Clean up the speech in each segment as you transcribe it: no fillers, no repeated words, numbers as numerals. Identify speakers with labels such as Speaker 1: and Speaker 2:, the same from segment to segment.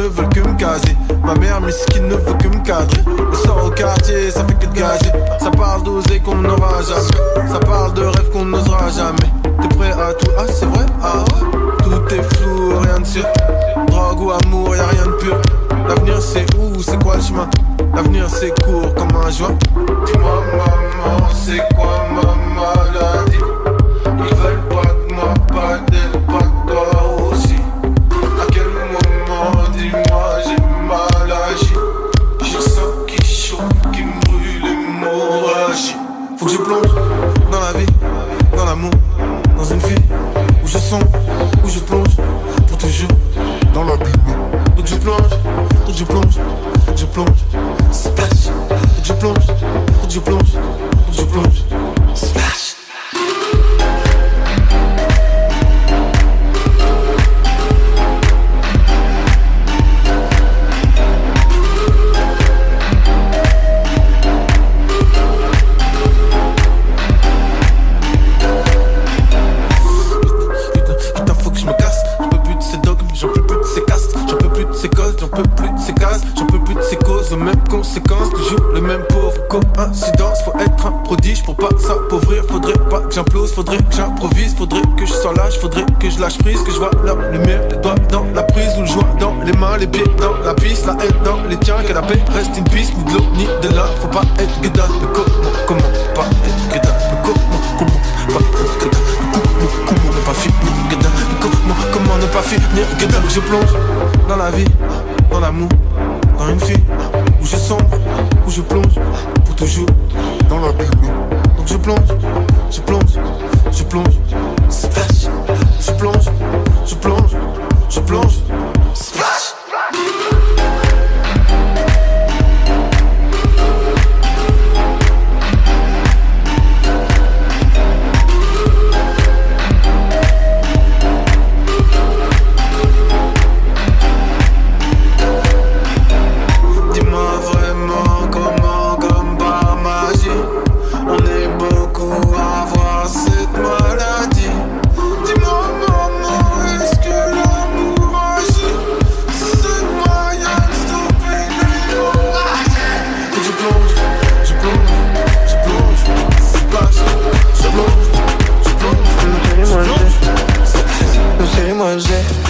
Speaker 1: ne veulent que me caser. Ma mère misquine ne veut que me cadrer. Le sort au quartier, ça fait que de gazer. Ça parle d'oser qu'on n'aura jamais. Ça parle de rêves qu'on n'osera jamais. T'es prêt à tout? Ah c'est vrai? Ah ouais? Tout est flou, rien de sûr. Drogue ou amour, y'a rien de pur. L'avenir c'est où? C'est quoi le chemin? L'avenir c'est court comme un joint. Dis-moi maman, c'est quoi ma maladie? Ils veulent pas de moi, pas d'elle, pas de toi aussi. À quel moment, dis-moi, j'ai mal agi? J'ai le sang qui chauffe, qui me brûle, l'hémorragie. Faut que je plonge dans la vie, dans l'amour, dans une fille où je sombre, où je plonge pour toujours dans la Bible. Donc je plonge, donc je plonge, donc je plonge, splash. Donc je plonge, donc je plonge, donc je plonge, splash. Aux mêmes conséquences, toujours les mêmes pauvres coïncidences. Faut être un prodige pour pas s'appauvrir. Faudrait pas que j'implose, faudrait que j'improvise. Faudrait que je sois lâche, faudrait que je lâche prise. Que je vois la lumière, les doigts dans la prise. Ou le joint dans les mains, les pieds dans la piste. La haine dans les tiens, que la paix reste une piste. Ni de l'eau, ni de l'un, faut pas être guédin. Mais comment pas être guédin? Mais comment pas être guédin? Comment ne pas finir guédin? Comment ne pas finir guédin? Je plonge dans la vie, dans l'amour, dans une fille où je sombre, où je plonge pour toujours dans la Bible. Donc je plonge, je plonge, je plonge, splash. Je plonge, je plonge, je plonge, splash.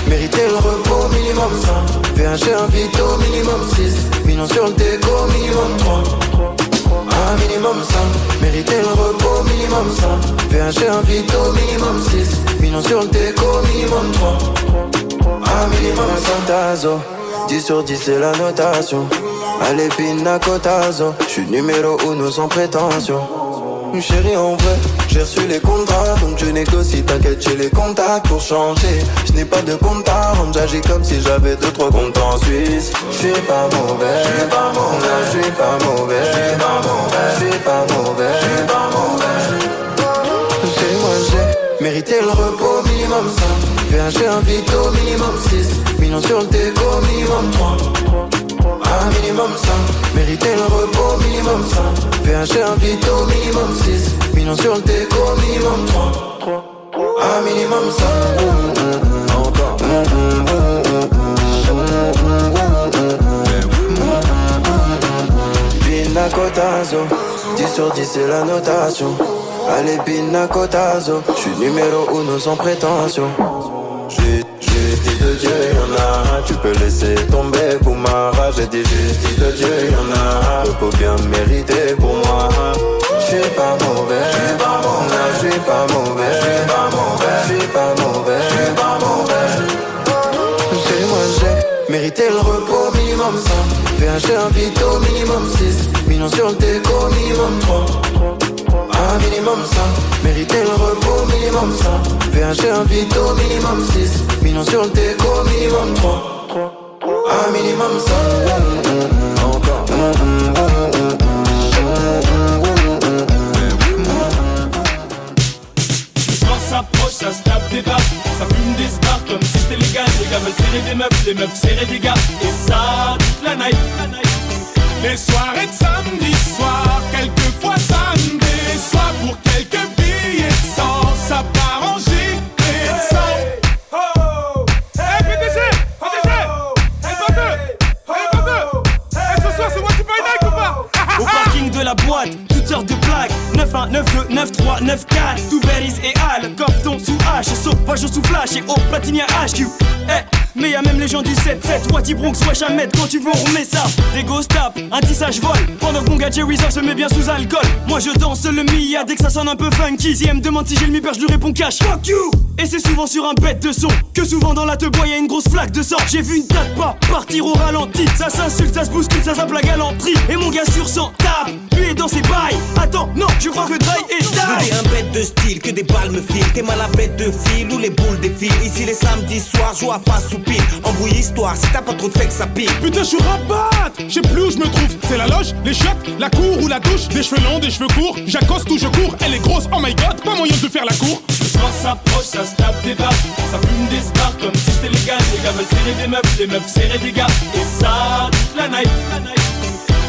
Speaker 2: Mérité le repos, minimum 5. VHG invite au minimum 6. Millions sur le déco, minimum 3. Un minimum 5. Mérité le repos, minimum 5. VHG invite au minimum 6. Millions sur le déco, minimum 3. Un minimum 5. Tazo 10 sur 10 c'est la notation. Allez pina cotazo. J'suis numéro 1 sans prétention. Chérie en vrai, j'ai reçu les contrats. Donc je négocie, t'inquiète j'ai les contacts pour changer. Je n'ai pas de compte à rendre, j'agis comme si j'avais 2-3 comptes en Suisse. J'suis pas mauvais, j'suis pas mauvais, j'suis pas mauvais, j'suis pas mauvais, j'suis pas mauvais, j'suis pas mauvais. C'est moi j'ai mérité le repos minimum 5. VHG invite au minimum 6. Millions sur le déco minimum 3. Un minimum 5, mérité le repos minimum 5. VHG invite au minimum 6. Millions sur le déco minimum 3. Un minimum 5. Encore. Pina cotazo 10 sur 10 c'est la notation. Allez pina cotazo. J'suis numéro 1 sans prétention. Justice de Dieu, y'en a. Tu peux laisser tomber pour ma rage. J'ai dit justice de Dieu, y'en a. Repos bien mérité pour moi. J'suis pas mauvais, j'suis pas mauvais, j'suis pas mauvais, j'suis pas mauvais, j'suis pas mauvais, j'suis pas mauvais. C'est moi j'ai mérité le repos minimum 5. VHG invite au minimum 6. Millions sur le déco minimum 3. Un minimum 5, mérité le repos minimum 5. VHG invite au minimum 6. Millions sur le déco minimum 3. Un minimum 5. Encore.
Speaker 3: Le soir s'approche, ça se tape des baffes. Ça fume des spars comme si c'était légal. Les gars veulent serrer des meufs, les meufs serrer des gars. Et ça toute la night. Les soirées de samedi soir, quelquefois ça me déçoit. Pour quelques billets de sang, ça part en gilet de sang. Hey PDG, PDG, hey Bobby. 9-1, 9-2, 9-3, 9-4. Tout berries et Al, Cofton sous H. Sauvage sous flash et au Platinia HQ. Mais y'a même les gens du 7-7, Wati Bronx, wesh Ahmed, quand tu veux on remet ça. Des ghost tap, un tissage vol. Pendant que mon gars Jerry se met bien sous alcool. Moi je danse le Mia dès que ça sonne un peu funky. Si elle me demande si j'ai le mi-père, je lui réponds cash, fuck you. Et c'est souvent sur un bête de son que souvent dans la te-bois y'a une grosse flaque de sang. J'ai vu une tête pas partir au ralenti. Ça s'insulte, ça se bouscule, ça zappe la galanterie. Et mon gars sur 100 tape, lui est dans ses bails. Attends, non, je crois que Dry est die.
Speaker 4: T'es un bête de style, que des balles me filent. T'es mal à bête de fil ou les boules défilent. Ici les samedis soirs, joue à face ou pile. Embrouille histoire, si t'as pas trop de fait que ça pique.
Speaker 5: Putain, je suis rabat, je sais plus où je me trouve. C'est la loge, les chiottes, la cour ou la douche. Des cheveux longs, des cheveux courts, j'accoste ou je cours. Elle est grosse, oh my god, pas moyen de faire la cour.
Speaker 3: Le soir s'approche, ça se tape des barres. Ça fume des spars comme si c'était légal. Les gars veulent serrer des meufs, les meufs serrer des gars. Et ça, toute la night.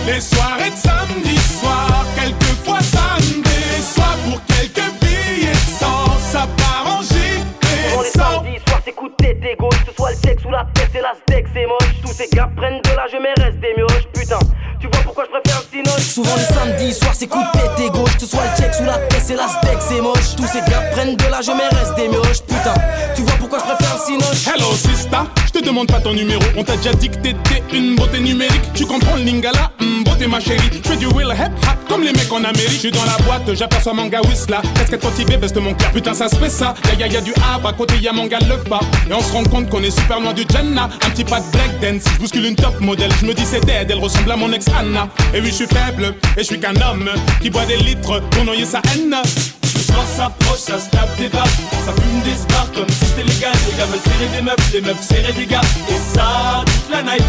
Speaker 5: Les soirées de samedi soir, quelquefois ça me déçoit. Pour quelques billets de sang, ça part en gilet.
Speaker 6: Pendant les samedis soirs, c'est coup de tête et gauche. Que ce soit le texte ou la tête, c'est la steak, c'est moche. Tous ces gars prennent de l'âge, mais restent des mioches. Putain, tu vois pourquoi je préfère le cinoche.
Speaker 2: Souvent les samedis soirs c'est coup de tête et gauche. Que ce soit le check sous la tête c'est la steak c'est moche. Tous ces gars prennent de l'âge mais restent des mioches. Putain, tu vois pourquoi je préfère le cinoche.
Speaker 5: Hello sista, je te demande pas ton numéro. On t'a déjà dit que t'étais une beauté numérique. Tu comprends le lingala, beauté ma chérie. Je fais du real hip hop comme les mecs en Amérique. Je suis dans la boîte, j'aperçois Manga Whistla. Casquette motivée, veste mon cœur. Putain ça se fait ça, y'a du Havre, à côté y'a Manga le pas. Et on se rend compte qu'on est super loin du Jannah. Un petit pas de breakdance, je bouscule une top modèle. Je me dis c'est dead, elle ressemble à mon ex Anna. Et oui je suis faible, et je suis qu'un homme qui boit des litres pour noyer sa haine.
Speaker 3: Le soir s'approche, ça se tape des barres. Ça fume des spars comme si c'était légal. Les gars veulent serrer des meufs, les meufs serrer des gars. Et ça, toute la night.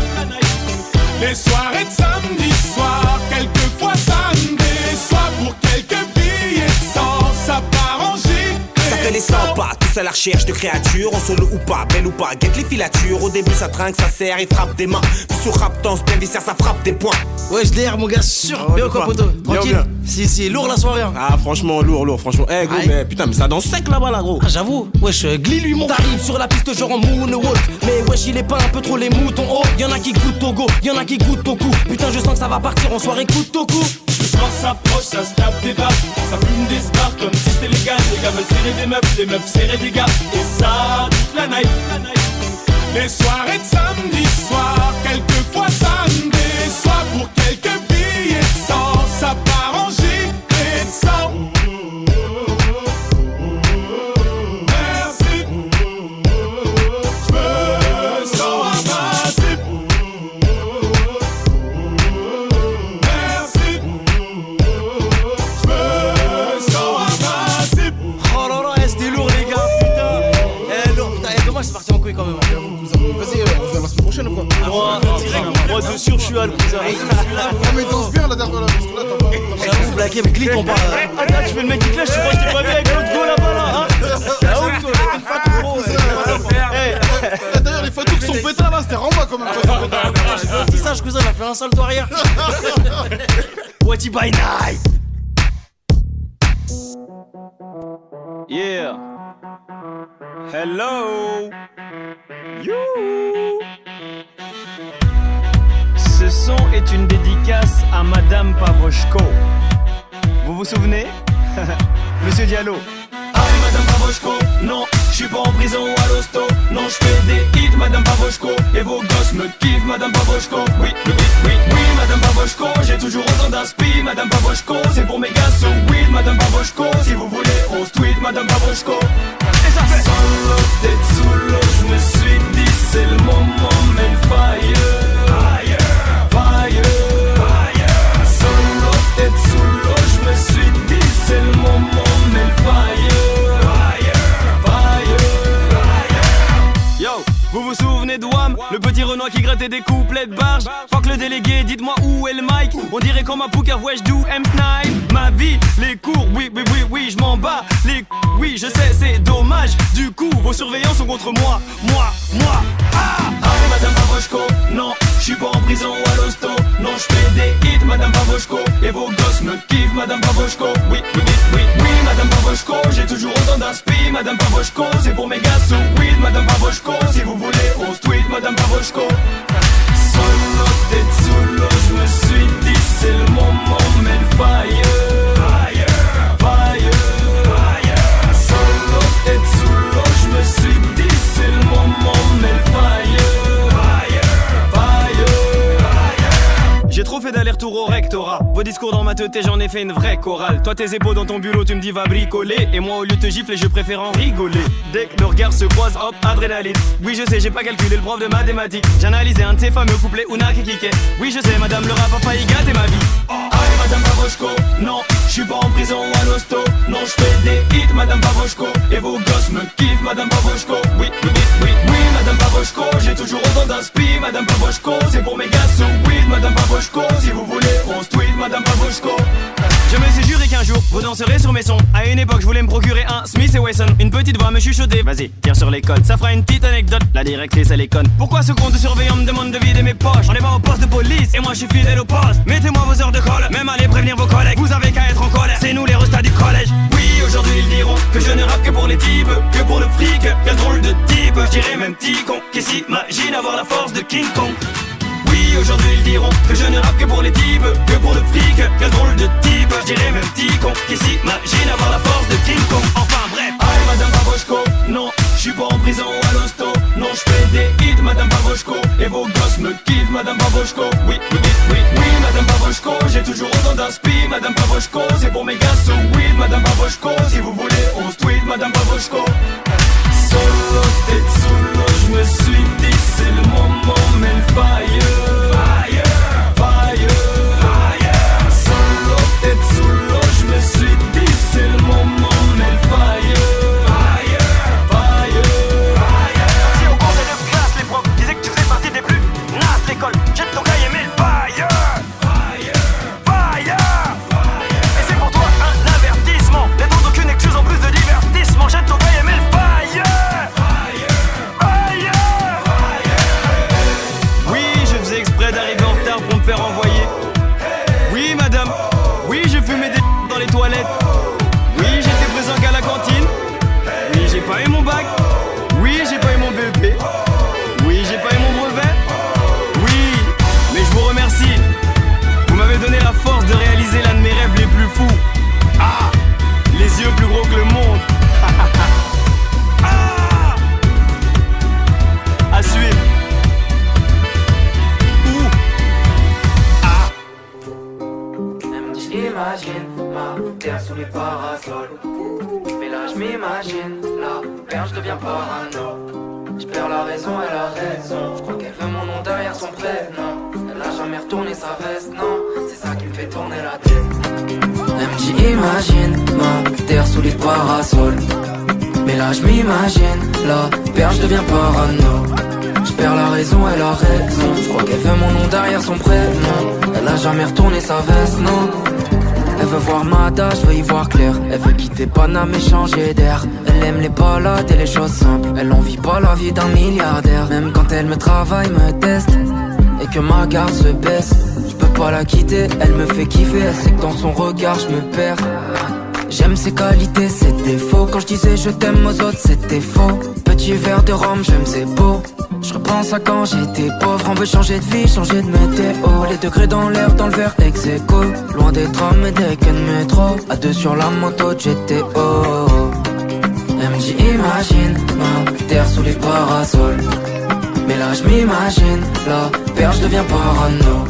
Speaker 5: Les soirées de samedi soir, quelquefois ça me déçoit. Pour quelques billets de sang, ça part en gilet.
Speaker 4: Ça fait les 100 pas, tous à la recherche de créatures. En solo ou pas, belle ou pas, guette les filatures. Au début ça trinque, ça serre et frappe des mains. Puis sur rap danse, bien viscère, ça frappe des points.
Speaker 7: Ouais, je mon gars, sûr. Bien ou quoi, poto? Tranquille. Si, lourd la soirée. Hein.
Speaker 8: Ah, franchement, lourd, franchement. Eh, gros, mais putain, mais ça danse sec là-bas, là, gros.
Speaker 2: Ah, j'avoue, wesh, Glee lui monte. T'arrives sur la piste, genre en moonwalk. Mais wesh, il est pas un peu trop les moutons. Oh, y'en a qui goûtent au go, y'en a qui goûtent au cou. Putain, je sens que ça va partir en soirée coup au cou.
Speaker 3: Le soir s'approche, ça se tape des barres. Ça fume des spars comme si c'était légal. Les gars veulent serrer des meufs, les meufs serrer des gars. Et ça, toute la night.
Speaker 5: Les soirées de samedi soir, quelquefois ça me déçoit. Pour quelques billets de sang, ça part en gilet de sang. Merci, je me sens ramassé. Merci, je me sens ramassé.
Speaker 7: Oh là là, c'était lourd les gars, putain. Lourd, putain, dommage, c'est parti en couille quand même.
Speaker 8: Vas-y, on se verra la semaine prochaine ou quoi?
Speaker 7: Moi de sûr, je suis à le cousin.
Speaker 8: Ah, mais danse bien la dernière, parce que là, t'as
Speaker 7: J'avoue, blagué avec Glick, on parle.
Speaker 3: Attends, tu fais le mec qui clash, tu crois que je t'ai pas vu avec l'autre go là-bas là, hein?
Speaker 7: Ah ouais, toi, avec une fatou, gros.
Speaker 8: D'ailleurs, les fatous qui sont pétards là, c'était Ramba quand même.
Speaker 7: J'ai un petit sage, cousin, il a fait un salto arrière. Wati by night.
Speaker 3: Yeah. Hello. You. Ce son est une dédicace à Madame Pavoshko. Vous vous souvenez? Monsieur Diallo. Aïe Madame Pavoshko, non, je suis pas en prison ou à l'hosto. Non, je fais des hits Madame Pavoshko. Et vos gosses me kiffent Madame Pavoshko. Oui, Madame Pavoshko. J'ai toujours autant d'inspi Madame Pavoshko. C'est pour mes gars so weed Madame Pavoshko. Si vous voulez on se tweet Madame Pavoshko. Et ça fait solo, tête sous l'eau. Je me suis dit c'est le moment mais le fire. Solo, tête sous l'eau. Je me suis dit c'est le moment mais le fire. Yo, vous vous souvenez de WAM, le petit Renoir qui grattait des couplets de barge. Fuck le délégué, dites-moi où est le mic. On dirait comme un poker, wesh do M-Snipe. Ma vie, les cours, oui, je m'en bats. Les oui, je sais, c'est dommage. Du coup, vos surveillants sont contre moi. Allez, Madame Pavoshko, non, je suis pas en prison ou à l'hosto. Non, je fais des hits, Madame Pavoshko. Et vos gosses me kiffent, Madame Pavoshko. Oui, Madame Pavoshko. J'ai toujours autant d'inspi, Madame Pavoshko. C'est pour mes gars so weed, Madame Pavoshko. Si vous voulez, on se tweet, Madame Pavoshko. Solo, tête sous l'eau, je me suis dit c'est le moment, mais le fire.
Speaker 9: fait d'aller-retour au rectorat. Vos discours dans ma tête et j'en ai fait une vraie chorale. Toi tes épaules dans ton bulot tu me dis va bricoler. Et moi au lieu de te gifler je préfère en rigoler. Dès que nos regards se croisent hop adrénaline. Oui je sais j'ai pas calculé le prof de mathématiques. J'ai analysé un de ces fameux couplets Ouna qui kickait. Oui je sais madame le rap a failli gâter ma vie. Allez madame Pavoshko, non, j'suis pas en prison ou à l'hosto. Non j'fais des hits madame Pavoshko. Et vos gosses me kiffent madame Pavoshko. Oui, oui, oui, oui, oui madame Pavoshko. J'ai toujours autant d'inspi madame Pavoshko. C'est pour mes gars sous weed madame Pavoshko. Si vous voulez on se tweet madame Pavoshko. Je me suis juré qu'un jour vous danserez sur mes sons. À une époque je voulais me procurer un Smith & Wesson. Une petite voix me chuchotait. Vas-y, tire sur l'école. Ça fera une petite anecdote. La directrice elle est conne. Pourquoi ce compte de surveillant me demande de vider mes poches? On est pas au poste de police et moi je suis fidèle au poste. Mettez-moi vos heures de colle. Même allez prévenir vos collègues. Vous avez qu'à être en colère. C'est nous les restats du collège. Oui aujourd'hui ils diront que je ne rappe que pour les types, que pour le fric. Quel drôle de type. Je dirais même petit con qui s'imagine avoir la force de King Kong. Oui, aujourd'hui ils diront que je ne rappe que pour les types, que pour le fric, quel drôle de type. Je dirais même petit con qui s'imagine avoir la force de King Kong. Enfin bref, allez madame Pavoshko, non, je suis pas en prison ou à l'hosto. Non, je fais des hits madame Pavoshko. Et vos gosses me kiffent madame Pavoshko. Oui, oui, oui, oui, oui madame Pavoshko. J'ai toujours autant d'inspi madame Pavoshko. C'est pour mes gars sous weed madame Pavoshko. Si vous voulez on se tweet madame Pavoshko. Solo, tête sous l'eau, je me suis dit c'est le moment mais le fire.
Speaker 10: Je deviens parano. Je perds la raison, elle a raison. Je crois qu'elle veut mon nom derrière son prénom. Elle a jamais retourné sa veste, non. Elle veut voir Mada, je veux y voir clair. Elle veut quitter Paname et changer d'air. Elle aime les balades et les choses simples. Elle envie pas la vie d'un milliardaire. Même quand elle me travaille, me teste et que ma garde se baisse, je peux pas la quitter, elle me fait kiffer. Elle sait que dans son regard je me perds. J'aime ses qualités, ses défauts. Quand je disais je t'aime aux autres, c'était faux. Petit verre de rhum, j'aime c'est beau. Je repense à quand j'étais pauvre. On veut changer de vie, changer de météo. Les degrés dans l'air, dans le verre ex-aequo. Loin des trams et des queues de métro. À deux sur la moto de GTO. Elle me dit imagine, ma terre sous les parasols. Mais là je m'imagine, la perche devient parano.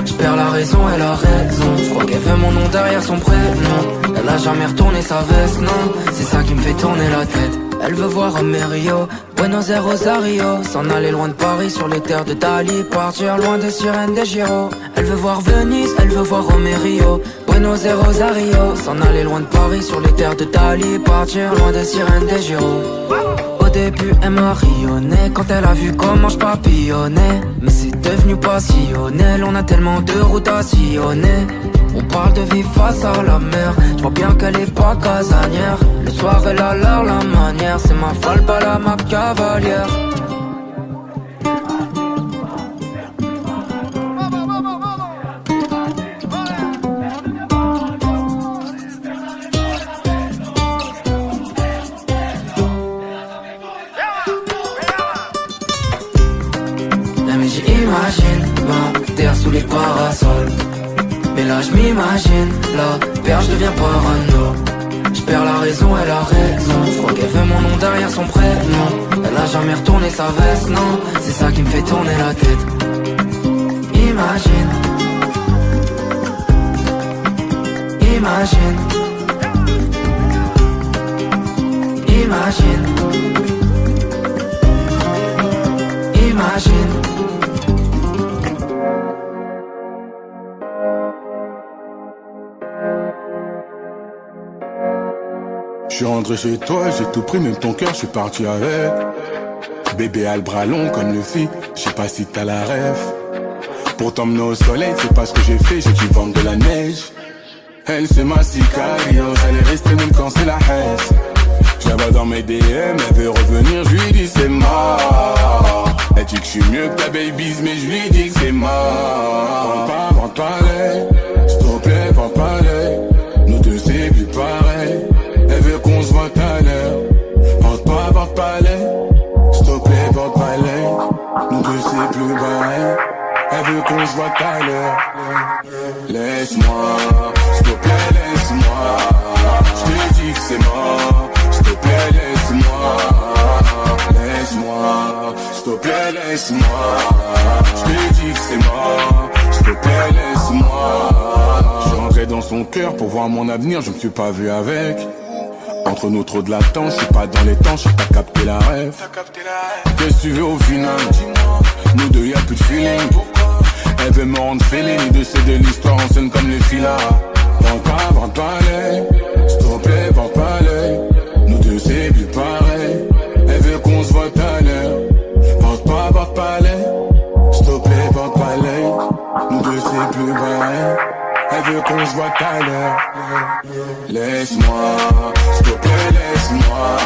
Speaker 10: Je perds la raison, elle a raison. Je crois qu'elle veut mon nom derrière son prénom. Elle a jamais retourné sa veste, non. C'est ça qui me fait tourner la tête. Elle veut voir Rio, Buenos Aires, Rosario. S'en aller loin de Paris sur les terres de Dali. Partir loin des sirènes des Giro. Elle veut voir Venise, elle veut voir Rio, Buenos Aires, Rosario. S'en aller loin de Paris sur les terres de Dali. Partir loin des sirènes des Giro. Au début elle m'a rayonné quand elle a vu comment je papillonnais. Mais c'est devenu passionnel, on a tellement de routes à sillonner. On parle de vie face à la mer, je vois bien qu'elle est pas casanière. Le soir elle a l'air la manière, c'est ma folle pas la ma cavalière. J'imagine ma terre sous les parasols. Mais là je m'imagine, la perche devient parano. Je perds la raison, elle a raison. Je crois qu'elle veut mon nom derrière son prénom. Elle a jamais retourné sa veste, non. C'est ça qui me fait tourner la tête. Imagine, Imagine. Imagine. Imagine.
Speaker 5: Je suis rentré chez toi, j'ai tout pris, même ton cœur, je suis parti avec. Bébé a le bras long comme le fit, je sais pas si t'as la rêve. Pour t'emmener au soleil, c'est pas ce que j'ai fait, j'ai dû vendre de la neige. Elle c'est ma sicario, elle est restée même quand c'est la haine. Je la vois dans mes DM, elle veut revenir, je lui dis c'est mort. Elle dit que je suis mieux que ta baby's, mais je lui dis que c'est mort. Vente pas l'œil, s'il te plaît, vente pas l'œil. Nous deux c'est plus pareil. Elle veut qu'on se voit tout à l'heure. Vente pas l'œil, s'il te plaît, vente pas l'œil. Nous deux c'est plus pareil. Elle veut qu'on se voit tout à l'heure. Laisse-moi, s'il te plaît, laisse-moi. Je te dis que c'est mort. S'il te plaît, laisse-moi. Laisse-moi, s'il te plaît, laisse-moi. Je te dis que c'est mort. S'il te plaît, laisse-moi. Je suis rentré dans son cœur pour voir mon avenir, je me suis pas vu avec. Entre nous trop de latence, je suis pas dans les temps, je sais pas capter la rêve. Qu'est-ce que tu veux au final? Nous deux y'a plus de feeling. Elle veut me rendre fêlé, les deux c'est de l'histoire, on scène comme les filas. Vente pas l'œil, s'il te plaît, vente pas l'œil. Nous deux c'est plus pareil, elle veut qu'on se voit tout à l'heure. Vente pas l'œil, s'il te plaît, vente pas l'œil. Nous deux c'est plus pareil, elle veut qu'on se voit tout à l'heure. Laisse-moi, s'il te plaît, laisse-moi.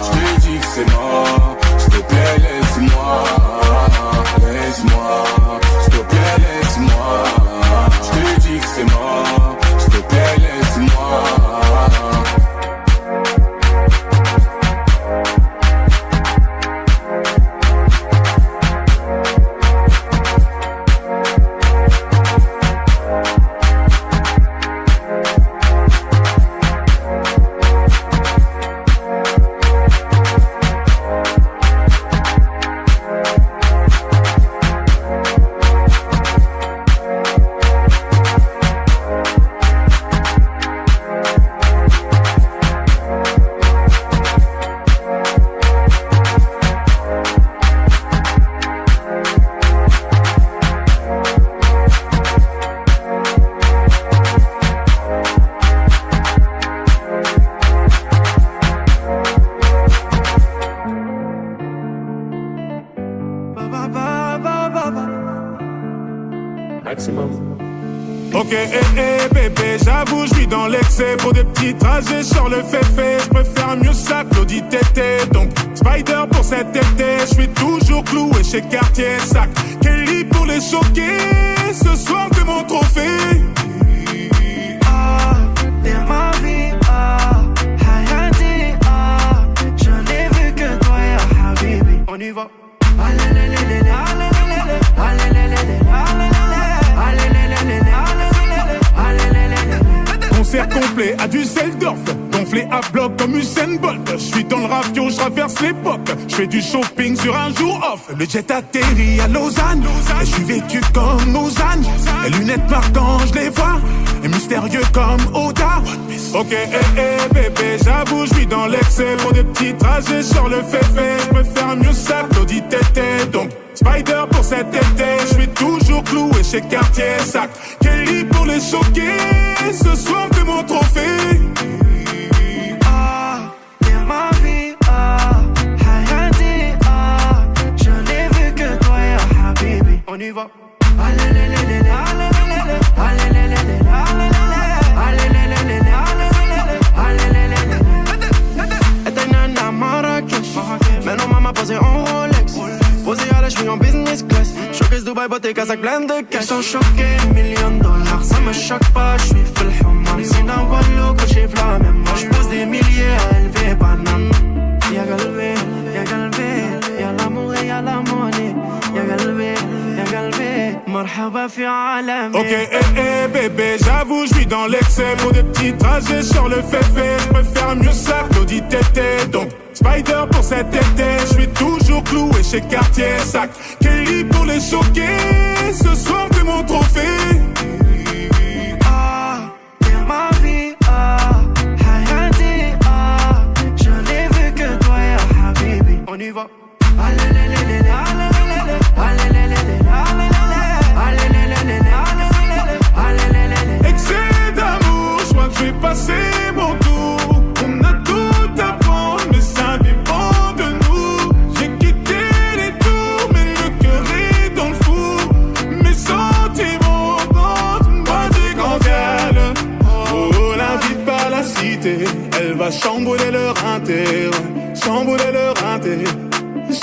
Speaker 5: Je te dis que c'est mort, s'il te plaît, laisse-moi. Laisse-moi, s'il te plaît, laisse-moi. Je te dis que c'est mort, s'il te plaît, laisse-moi. Ok, bébé, j'avoue, je vis dans l'excès. Pour des petits trajets, sur le féfé. Je préfère mieux ça, Claudie Tété. Donc, Spider pour cet été. Je suis toujours cloué chez Cartier Sac. Kelly pour les choquer. Ce soir, t'es mon trophée.
Speaker 2: Ah, t'es ma vie, ah, Hayati, ah. Je n'ai vu que toi, ya Habibi. On y va.
Speaker 5: Concert complet à Düsseldorf, gonflé à bloc comme Usain Bolt. Je suis dans le ravio, je traverse l'époque. Je fais du shopping sur un jour off. Le jet atterrit à Lausanne. Et je suis vêtu comme Lausanne. Les lunettes marquantes, je les vois. Et mystérieux comme Oda. Ok, bébé, j'avoue, je vis dans l'excès. Pour des petits trajets sur le féfé. Je préfère mieux ça, Claudie Tété. Donc, Spider pour cet été. Je suis toujours cloué chez Cartier Sac. Kelly pour les choquer. Ce soir, t'es mon trophée.
Speaker 2: Ah, t'es ma vie, ah, Hayati, ah. Je n'ai vu que toi, ya Habibi. On y va.
Speaker 9: Maintenant maman posée en Rolex. Posée à la cheville en business class. Showcase Dubaï, beauté, Kazakh, plein de cash.
Speaker 2: Ils sont choqués, $1,000,000. Ça me choque pas, j'suis full human. Sin un wallo, que j'ai la même. Moi j'pose des milliers à élever banane. Y'a galvé, y'a l'amour et y'a la monnaie. Y'a galvé, marhaba fi alam.
Speaker 5: Ok, bébé, j'avoue, je vis dans l'excès. Pour des petits trajets sur le féfé. Je préfère mieux ça, Claudie Tété. Donc, Spider pour cet été. Je suis toujours cloué chez Cartier Sac. Kelly pour les choquer. Ce soir, t'es mon trophée.
Speaker 2: Ah, t'es ma vie.
Speaker 5: va chambouler le rinté, chambouler le rinté,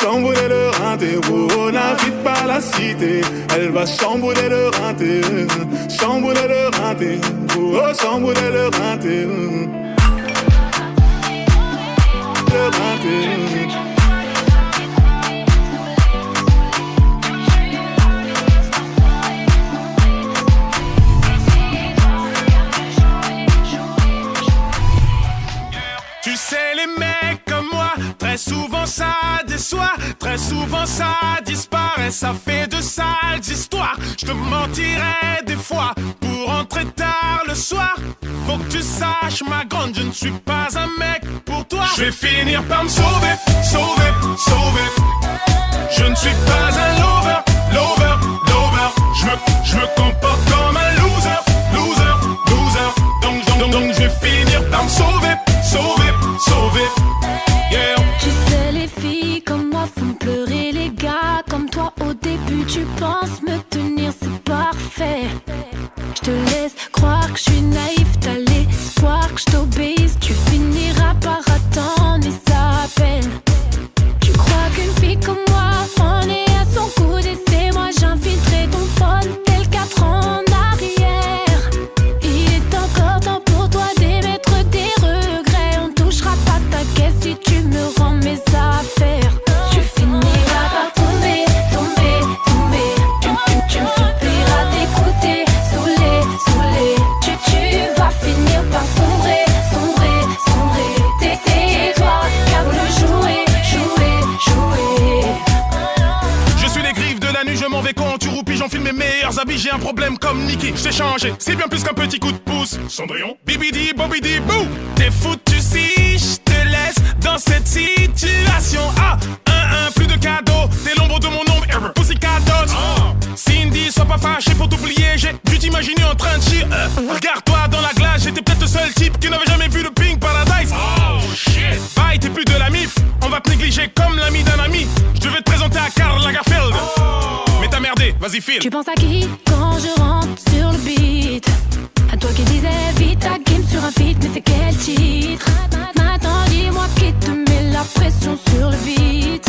Speaker 5: chambouler le rinté. Oh, n'invite pas la cité. Elle va chambouler le rinté, chambouler le rinté. Oh, chambouler le rinté, le rinté. Très souvent ça déçoit, très souvent ça disparaît, ça fait de sales histoires. Je te mentirais des fois pour rentrer tard le soir. Faut que tu saches ma grande, je ne suis pas un mec pour toi. Je vais finir par me sauver, sauver, sauver. Je ne suis pas un lover, lover, lover. Je me comporte comme un loser, loser, loser. Donc je vais finir par me sauver, sauver, sauver. Yeah.
Speaker 11: Tu sais, les filles comme moi font pleurer les gars comme toi. Au début tu penses me tenir, c'est parfait. Je te laisse croire que je suis naïf, t'as l'espoir que je t'obéisse. Tu finiras par attendre et ça peine. Tu crois qu'une fille comme moi en est à son coude et c'est moi j'infiltrerai ton phone tel 4 ans en arrière. Il est encore temps pour toi d'émettre des regrets. On touchera pas ta caisse si tu me rends mes affaires. Tu finiras par tomber, tomber, tomber. Tu me supplieras d'écouter, saoulé, saoulé. Tu vas finir par sombrer, sombrer, sombrer. T'essayes toi, car vous le jouer, jouer, jouer.
Speaker 5: Je suis les griffes de la nuit, je m'en vais quand tu roupis, j'enfile mes meilleurs habits. J'ai un problème comme Nicky, je t'ai changé, c'est bien plus qu'un petit coup de pouce. Cendrillon, bibidi, bobidi, bou. T'es foutu si je te laisse dans cette situation. Ah, plus de cadeaux, t'es l'ombre de mon ombre, Pussycat Dolls. Cindy, sois pas fâché pour t'oublier, j'ai dû t'imaginer en train de chier. Regarde-toi dans la glace, j'étais peut-être le seul type qui n'avait jamais vu le Pink Paradise. Oh shit. Bye, t'es plus de la mif, on va te négliger comme l'ami d'un ami. Je devais te présenter à Karl Lagerfeld. Mais t'as merdé, vas-y file.
Speaker 11: Tu penses à qui quand je rentre sur le beat? À toi qui disais vite à Kim sur un feat, mais c'est quel titre? Maintenant dis-moi qui te met la pression sur le beat.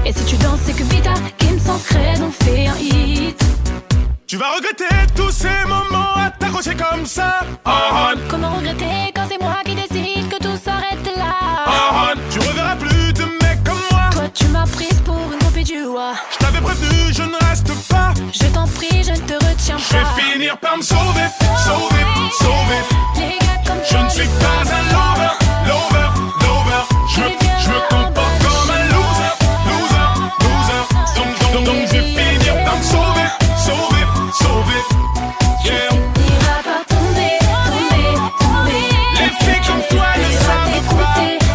Speaker 11: Et si tu danses c'est que Vita, Kim sans scred on fait un hit.
Speaker 5: Tu vas regretter tous ces moments à t'accrocher comme ça.
Speaker 11: Comment regretter quand c'est moi qui décide que tout s'arrête là?
Speaker 5: Tu reverras plus de mecs comme moi.
Speaker 11: Toi tu m'as prise pour une copie du roi.
Speaker 5: Je t'avais prévenu, je ne reste pas.
Speaker 11: Je t'en prie, je ne te retiens pas.
Speaker 5: Je vais finir par me sauver, sauver, sauver.
Speaker 11: Les gars comme
Speaker 5: je ne suis pas un lover, lover, lover. Je me comporte comme un loser, loser, loser. Donc je vais finir par me sauver, sauver, sauver. Yeah.
Speaker 11: Finiras par tomber, tomber, tomber.
Speaker 5: Les filles comme toi ne savent pas.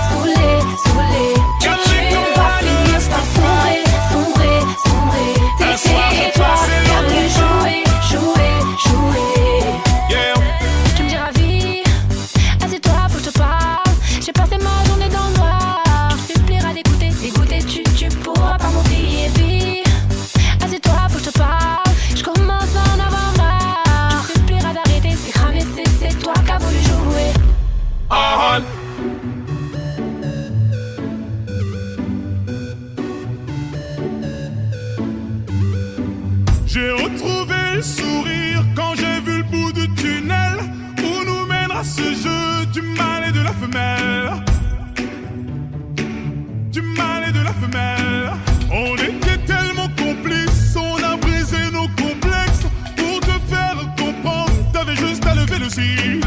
Speaker 11: Saoulé, saoulé. Tu vas finir par sombrer, sombrer, sombrer. T'essayes toi, car tu jouer, jouer, jouer.
Speaker 5: Yeah.
Speaker 11: Tu me diras vie, assieds-toi, faut que je te parle. J'ai passé ma journée dans le noir. Tu me supplieras d'écouter, d'écouter, tu pourras pas m'oublier vie. Assieds-toi, faut que je te parle. Je commence à en avoir marre. Tu me supplieras d'arrêter, c'est cramé, c'est toi qui as voulu jouer.
Speaker 5: J'ai retrouvé le sourire quand j'ai vu le bout du tunnel où nous mènera ce jeu du mâle et de la femelle. Du mâle et de la femelle. On était tellement complices, on a brisé nos complexes. Pour te faire comprendre, t'avais juste à lever le cil.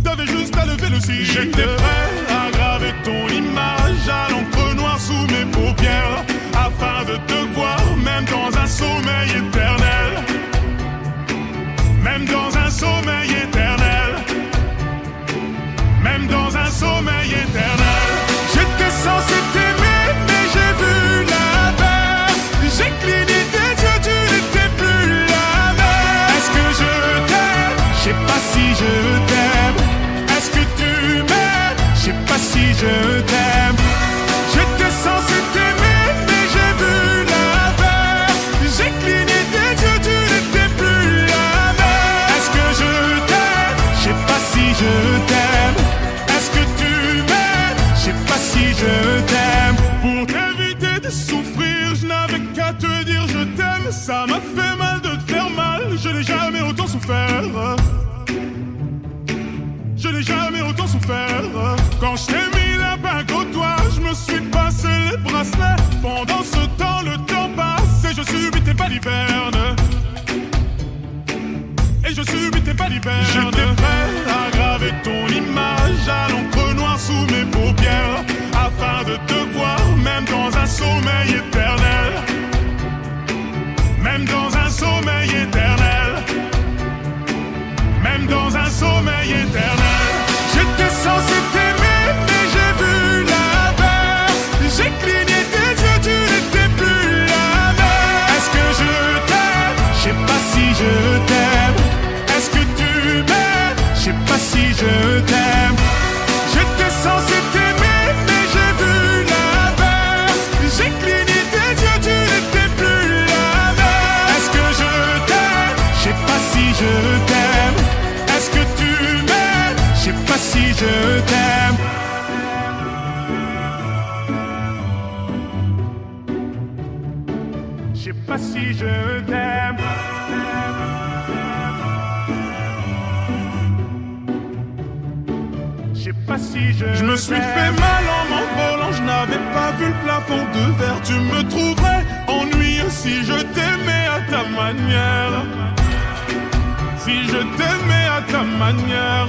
Speaker 5: T'avais juste à lever le cil. J'étais prêt à graver ton image à l'encre noire sous mes paupières, afin de te voir même dans un sommeil éternel. Même dans un sommeil éternel. Même dans un sommeil éternel. J'étais censé t'aimer mais j'ai vu l'inverse. J'ai cligné tes yeux, tu n'étais plus la même. Est-ce que je t'aime? Je sais pas si je t'aime. Est-ce que tu m'aimes? Ça m'a fait mal de te faire mal, je n'ai jamais autant souffert. Je n'ai jamais autant souffert. Quand je t'ai mis la bague au doigt, je me suis passé les bracelets. Pendant ce temps, le temps passe et je subis tes balivernes. Et je subis tes balivernes. J'étais prêt à graver ton image à l'encre noire sous mes paupières, afin de te voir même dans un sommeil éternel. Même dans un sommeil éternel. Même dans un sommeil éternel. J'étais censé t'aimer, mais j'ai vu l'inverse. J'ai cligné tes yeux, tu n'étais plus la même. Est-ce que je t'aime? Je sais pas si je t'aime. Est-ce que tu m'aimes? Je sais pas si je t'aime. J'étais censé t'aimer, mais j'ai vu l'inverse. J'ai cligné tes yeux, tu n'étais plus la même. Est-ce que je t'aime? Je sais pas si je t'aime. Est-ce que tu m'aimes? Je sais pas si je t'aime. Je sais pas si je t'aime. Je sais pas si je me suis fait mal en m'envolant, je n'avais pas vu le plafond de verre. Tu me trouverais ennuyeux si je t'aimais à ta manière. Si je t'aimais à ta manière.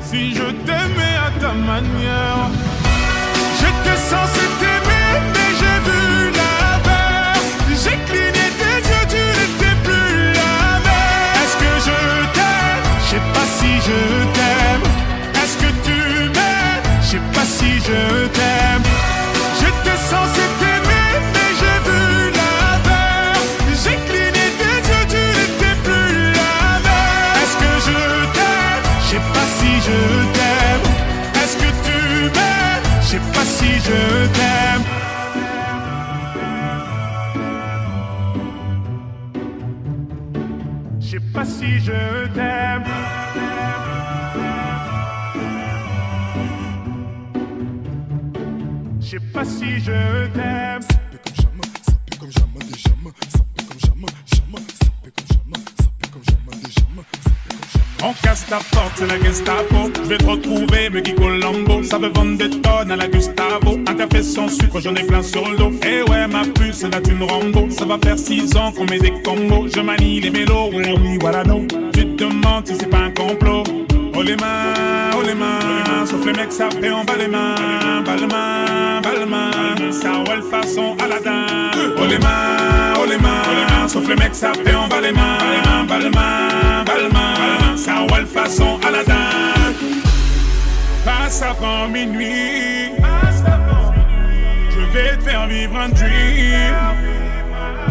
Speaker 5: Si je t'aimais à ta manière. J'étais censé t'aimer, mais j'ai vu l'inverse. J'ai cligné tes yeux, tu n'étais plus la même. Est-ce que je t'aime? Je sais pas si je t'aime. Est-ce que tu m'aimes? Je sais pas si je t'aime. J'étais censé t'aimer, mais j'ai vu l'inverse. J'ai cligné tes yeux, tu n'étais plus la même. Est-ce que je t'aime? Je sais pas si je t'aime. Est-ce que tu m'aimes? Je sais pas si je t'aime. Je sais pas si je t'aime. Je sais pas si je t'aime. On casse ta porte, c'est la Gestapo. Je vais te retrouver, me Guy Colombo. Ça veut vendre des tonnes à la Gustavo. Un café sans sucre, j'en ai plein sur le dos. Eh ouais, ma puce, c'est la thune Rambo. Ça va faire 6 ans qu'on met des combos. Je manie les mélos, oui, voilà, non. Tu te demandes si c'est pas un complot. Oh les mains, sauf les mecs, ça fait en bas les mains. Bas les mains, ça roule façon Aladdin. Oh les mains, sauf les mecs, ça fait en bas les mains. Bas les mains, ça roule façon Aladdin. Passe avant minuit, je vais te faire vivre un dream.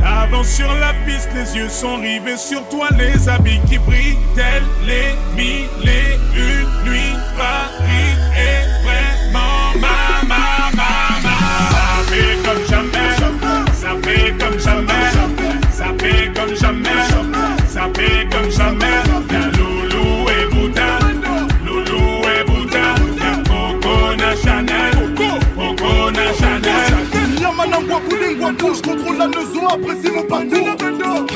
Speaker 5: Avance sur la piste, les yeux sont rivés sur toi, les habits qui brillent, tels les mille et une nuits. Paris est vraiment ma. Ça fait comme jamais, ça fait comme jamais, ça fait comme jamais, ça fait comme jamais. Y'a Loulou et Bouddha, y'a Coco Chanel,
Speaker 12: Yamanangwa, Boulingwa, je contrôle la leçon, apprécie mon parcours.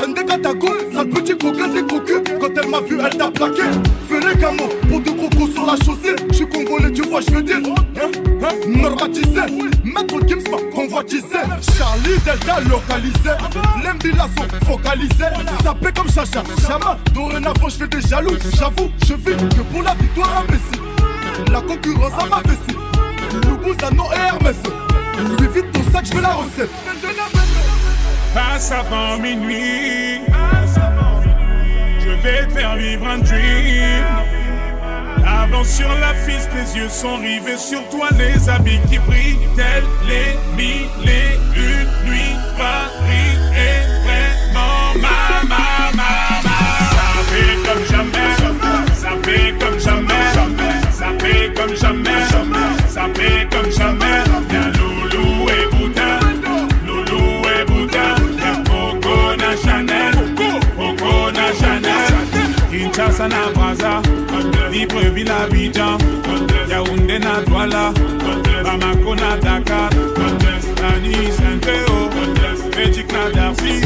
Speaker 12: Hende Katago, sale petit coquin des cocus. Quand elle m'a vu, elle t'a plaqué. Fais les gamins, pour deux crocos sur la chaussée. J'suis congolais, tu vois, j'veux dire. Normatisé, maître Gims m'a convoitisé. Charlie Delta localisé. L'Mbila sont focalisés. Sapé comme Chacha, Chama. Dorénavant, j'fais des jaloux. J'avoue, je vis que pour la victoire imbécile. La concurrence à ma vessie. Loubouzanon et Hermès. Lui vite ton sac, j'veux la recette.
Speaker 5: Passe avant minuit, je vais te faire vivre un dream. Avance sur la piste, les yeux sont rivés sur toi, les habits qui brillent, tels les mille et une nuits. Paris est vraiment ma. Ça fait comme jamais, ça fait comme jamais, ça fait comme jamais, ça fait comme jamais. Y'a Loulou et Bouddha, Kinshasa na Braza, Libreville Abidjan, Yaoundé na Douala, Bamako na Dakar, Nani Saint-Théo, Belgique na Darcy,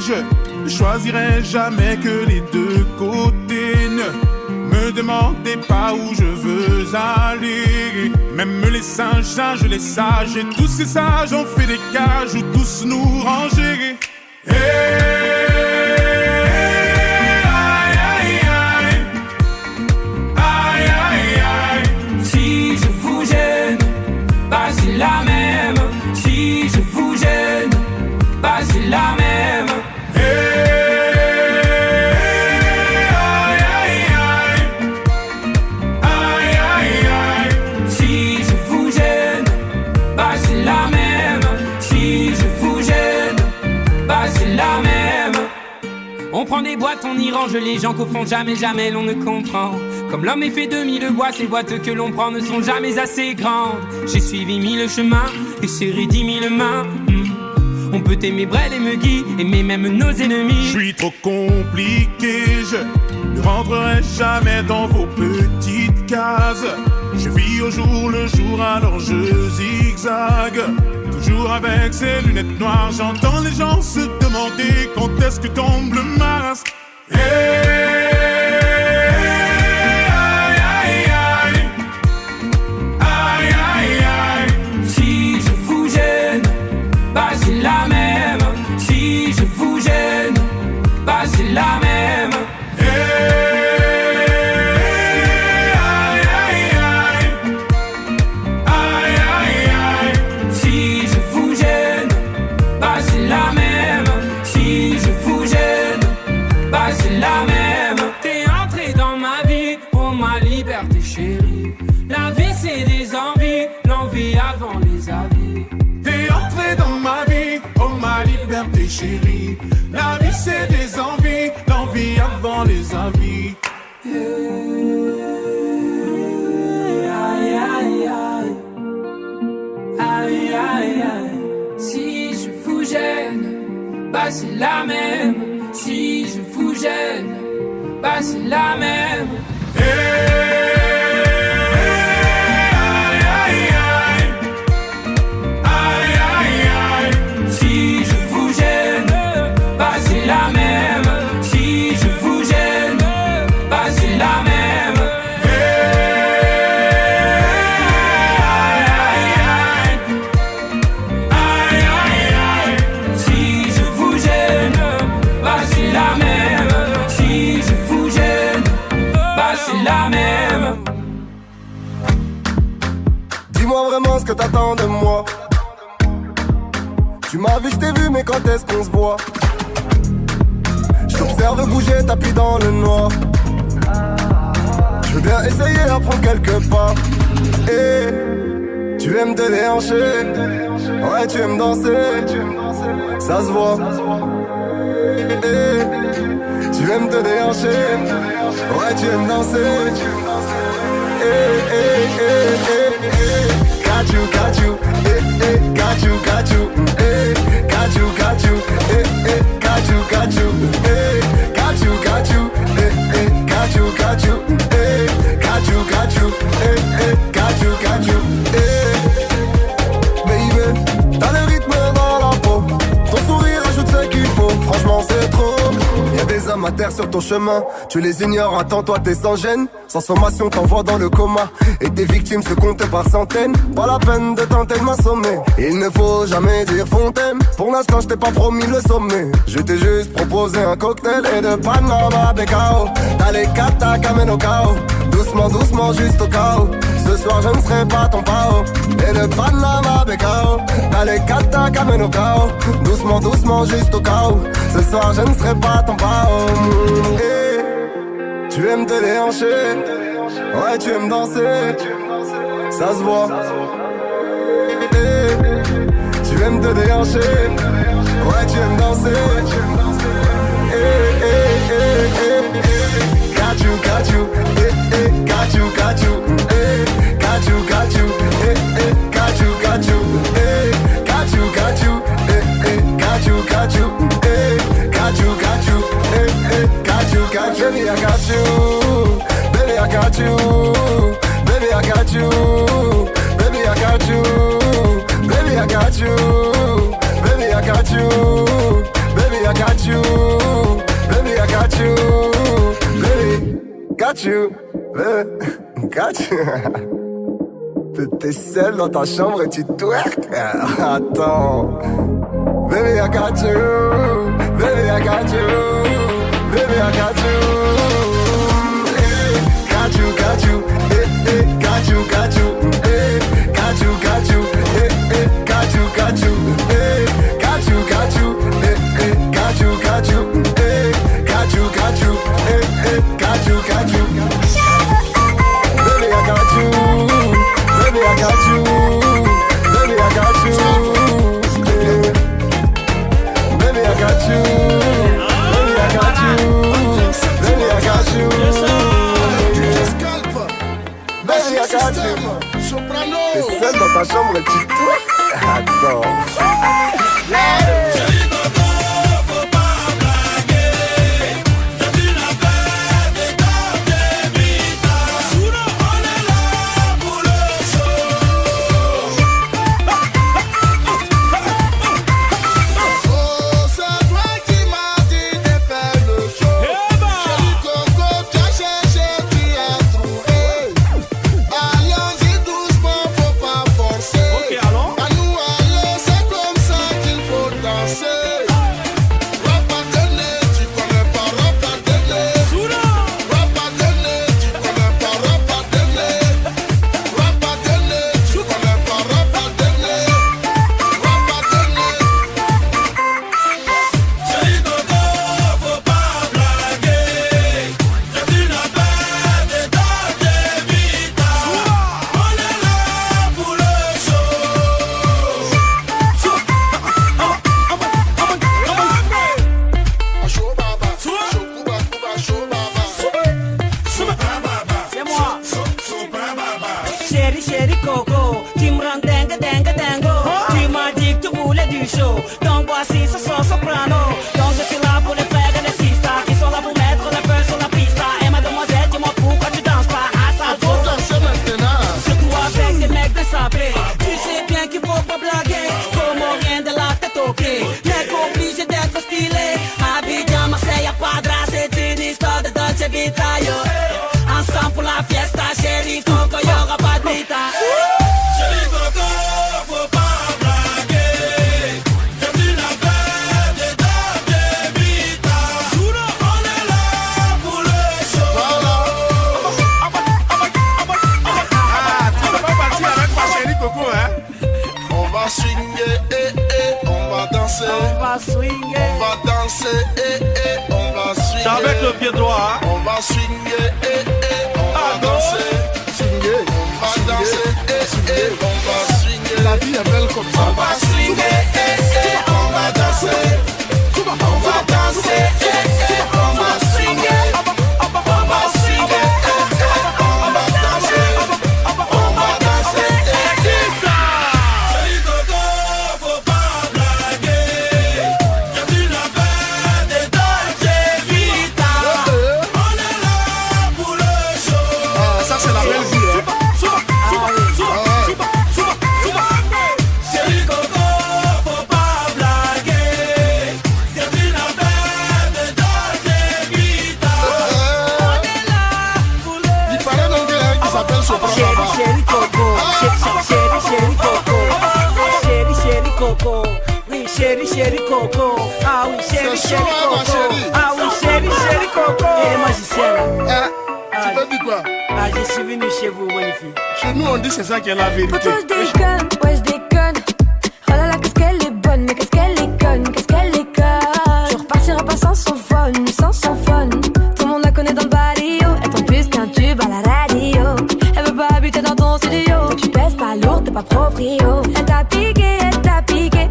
Speaker 5: je choisirai jamais que les deux côtés. Ne me demandez pas où je veux aller. Même les singes, les sages, et tous ces sages ont fait des cages où tous nous ranger.
Speaker 10: Si je vous gêne, bah c'est la même. Si je vous gêne, bah c'est la même. Si je vous gêne, bah c'est la même. Si je vous gêne, bah c'est la même. On prend des boîtes, on y range les gens qu'au fond jamais, jamais l'on ne comprend. Comme l'homme est fait de mille bois, ces boîtes que l'on prend ne sont jamais assez grandes. J'ai suivi 1000 chemins et serré 10 000 mains. On peut aimer Brel et Megui, aimer même nos ennemis.
Speaker 5: Je suis trop compliqué, je ne rentrerai jamais dans vos petites cases. Je vis au jour le jour, alors je zigzague. Toujours avec ces lunettes noires, j'entends les gens se demander quand est-ce que tombe le masque.
Speaker 10: Si je vous gêne, bah c'est la même. Si je vous gêne, bah c'est la même. Si je vous gêne, bah c'est la même. Si je vous gêne, bah c'est la même. T'es entré dans ma vie, oh ma liberté chérie. La vie c'est des envies, l'envie avant les avis.
Speaker 5: T'es entré dans ma vie, oh ma liberté chérie. La vie c'est des envies, l'envie avant les avis.
Speaker 10: Aïe aïe aïe, aïe aïe aïe. Si je vous gêne, bah c'est la même. Si je vous gêne, bah c'est la même. Si je vous gêne, bah c'est la même. Si je vous gêne, bah c'est la même. Si je vous gêne, bah c'est la même. Si je vous gêne, bah c'est la même.
Speaker 2: Dis-moi vraiment ce que t'attends de moi. Tu m'as vu, je t'ai vu, mais quand est-ce qu'on se voit? Je t'observe bouger, tapis dans le noir. Je veux bien essayer d'apprendre quelques pas. Et tu aimes te déhancher. Ouais, tu aimes danser. Ça se voit. Et tu aimes te déhancher. Ouais, tu aimes danser. Got you, got you, got you, got you, got you, got you, got you, got you, got you, got you, got you, got you, got you, got you, got you, got you, baby, t'as le rythme dans la peau, ton sourire ajoute ce qu'il faut, franchement c'est trop. Y'a des hommes à terre sur ton chemin, tu les ignores, attends-toi t'es sans gêne. Sans sommation t'envoie dans le coma, et tes victimes se comptent par centaines. Pas la peine de tenter de m'assommer, il ne faut jamais dire fontaine. Pour l'instant je t'ai pas promis le sommet, je t'ai juste proposé un cocktail et de Panama Becao. T'as les kata qu'amène au chaos, doucement doucement juste au chaos. Ce soir je ne serai pas ton pao, et de Panama Becao. T'as les kata qu'amène au chaos, doucement doucement juste au chaos. Ce soir je ne serai pas ton pao. Tu aimes te déhancher, ouais tu aimes danser, ça se voit. Tu aimes te déhancher, ouais tu aimes danser. Got you, got you, got you, got you, got you, got you, got you, got you, got you, got you, got you, got you, got you, got you, got you, got you, baby I got you, baby I got you, baby I got you, baby I got you, baby I got you, baby I got you, baby I got you,
Speaker 13: got you, baby, got you, baby, got you. T'es seul dans ta chambre et tu twerk. Attends, baby, I got you, baby, I got you, baby, I got you. Hey, got you, got you, hey, hey, got you, got you, hey, got you, got you, hey, hey, got you, got you, hey, got you, got you, hey, hey, got you, got you, hey, got you, got you, hey, hey, got you, got you. Baby, I got you, baby, I got you, baby, I got you, yeah. Baby, I got you, baby, I got you, baby, I got you, baby, I got you. T'es seul dans ta chambre et tu twerk. Attends.
Speaker 14: C'est ça qui est la vérité.
Speaker 15: Poto, je déconne, ouais, je déconne. Oh là là, qu'est-ce qu'elle est bonne, mais qu'est-ce qu'elle est conne, qu'est-ce qu'elle est conne. Je repartirai pas sans son fun, sans son fun. Tout le monde la connaît dans le barrio. Elle tombe plus qu'un tube à la radio. Elle veut pas habiter dans ton studio. Tu pèses pas lourd, t'es pas proprio. Elle t'a piqué, elle t'a piqué.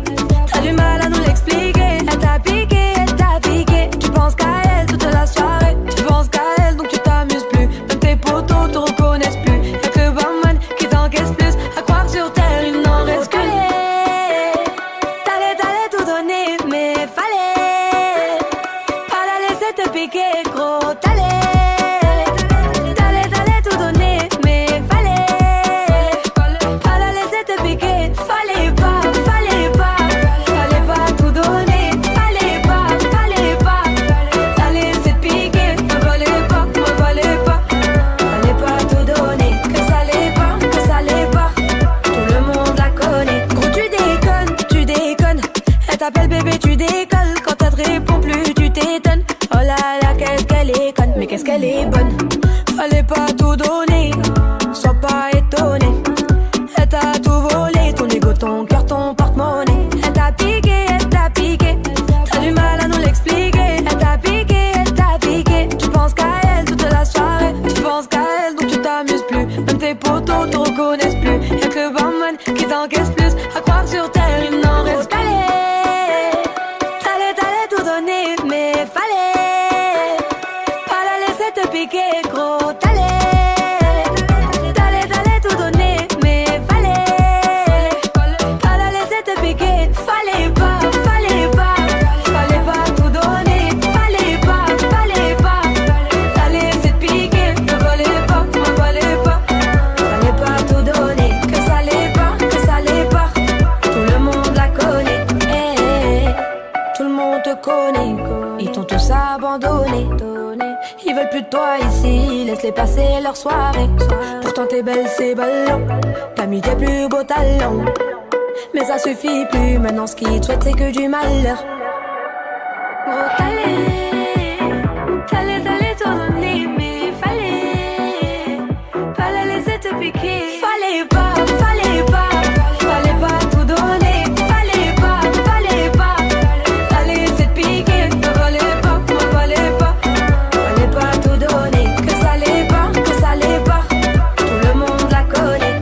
Speaker 15: T'as du mal à nous l'expliquer. Elle t'a piqué, elle t'a piqué. Tu penses qu'à elle toute la soirée. Tu penses qu'à elle donc tu t'amuses plus. Même tes potos te reconnaissent plus. Y'a que Bowman qui t'encaisse plus. À croire sur terre, il n'en reste que les. T'allais tout donner, mais fallait pas la laisser te piquer, gros. T'allais tout donner, mais fallait pas la laisser te piquer. qu'elle est bonne. Fallait pas tout donner, sois pas étonné. Elle t'a tout volé, ton ego, ton cœur, ton porte-monnaie. Elle t'a piqué, t'as du mal à nous l'expliquer. Elle t'a piqué, tu penses qu'à elle toute la soirée. Tu penses qu'à elle donc tu t'amuses plus. Même tes potos te reconnaissent plus. Y'a que le barman qui t'encaisse plus. À croire sur terre il n'en reste qu'à t'allais tout donner, mais fallait pas la laisser te piquer, gros. T'allais tout donner, mais fallait pas la laisser te piquer. Fallait pas tout donner. Fallait pas la laisser te piquer. Me fallait pas tout donner. Que ça l'est pas, tout le monde la connaît. Tout le monde te connaît, ils t'ont tous abandonné. Ils veulent plus de toi ici, laisse-les passer leur soirée. Pourtant t'es belle, c'est ballon, t'as mis tes plus beaux talents. Mais ça suffit plus, maintenant ce qu'ils te souhaitent c'est que du malheur. Gros t'allais tout donner, mais fallait pas la laisser te piquer. Fallait pas tout donner. Fallait pas la laisser te piquer. Me fallait pas tout donner. Que ça l'est pas, tout le monde la connaît.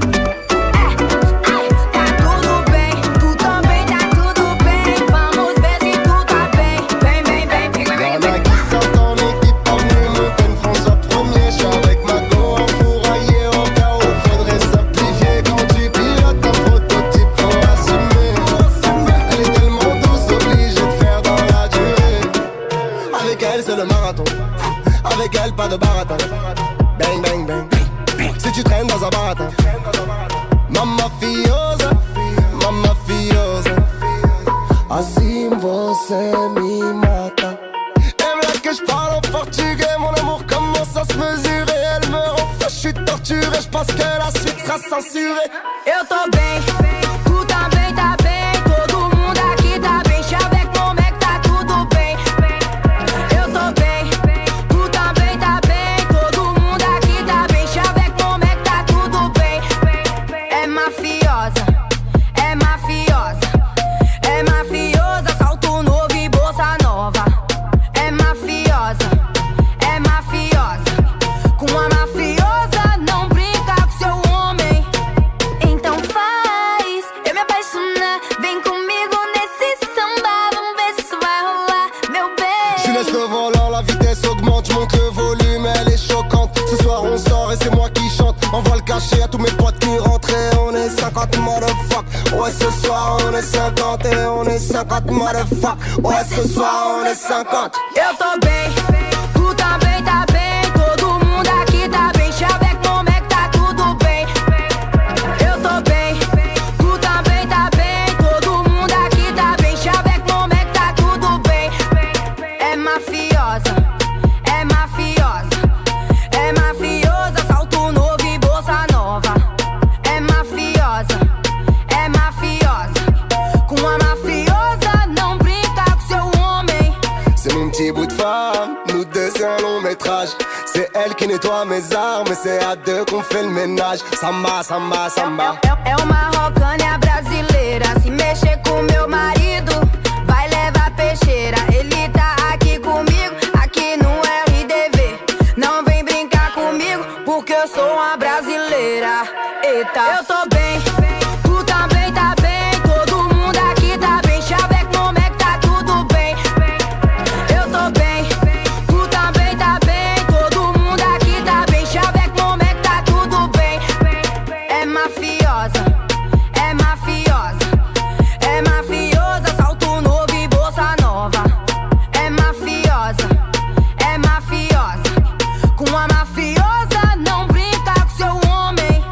Speaker 15: Tá tudo bem, tu também tá tudo bem. Vamos ver se tu tá bem. Bem,
Speaker 13: Y'en a qui sortent en équipe parmi Montaigne, François Premier. J'suis avec Mago en fourraillé au cas où faudrait simplifier. Quand tu pilotes un prototype, faut assumer. Elle est tellement douce, obligée de faire dans la durée. Avec elle c'est le marathon, avec elle pas de baratin. Bang bang bang, si tu traînes dans un baratin. Mamma fiosa, assim você me mata. Elle là que je parle en portugais, mon amour commence à se mesurer. Elle me rend fou, je suis torturé, je pense que la suite sera censurée.
Speaker 15: Eu tô bem, tu também tá bem. Todo mundo aqui tá bem. J'suis avec mon mec, tá tudo bem. Eu tô bem, tu também tá bem. Todo mundo aqui tá bem. J'suis avec mon mec, tá tudo bem. É mafiosa, salto novo e bolsa nova. É mafiosa, com a mafiosa não brinca com seu homem. Então faz eu me apaixonar. Vem comigo nesse samba, vamos ver se vai rolar, meu bem.
Speaker 13: Je laisse le volant, la vitesse augmente, je monte le volume, elle est choquante. Ce soir on sort et c'est moi qui chante. Envoie le cachet à tous mes potes qui rentrent et on est 50 motherfuck. Ouais ce soir on est 50 et on est 50 motherfuck. Ouais ce soir on est 50.
Speaker 15: Eu tô bem, tu também tá bem. Todo mundo aqui tá bem. J'suis avec mon mec, tá tudo bem. Eu tô bem, tu também tá bem. Todo mundo aqui tá bem. J'suis avec mon mec, tá tudo bem. É mafiosa, salto novo e bolsa nova. É mafiosa, com a mafiosa não brinca com seu homem.
Speaker 13: C'est mon petit bout de femme, nous deux c'est un long métrage. C'est elle qui nettoie mes armes et c'est à deux qu'on fait le ménage. Samba, samba, samba.
Speaker 15: É uma rocânia brasileira. Se mexer com meu marido, vai levar peixeira. Ele tá aqui comigo, aqui no RDV. Não vem brincar comigo, porque eu sou uma brasileira. Eita, eu tô bem, tu também tá bem. Todo mundo aqui tá bem. J'suis avec mon mec, tá tudo bem. Eu tô bem, tu também tá bem. Todo mundo aqui tá bem. J'suis avec mon mec, tá tudo bem. É mafiosa, salto novo e bolsa nova. É mafiosa, com a mafiosa não brinca com seu homem.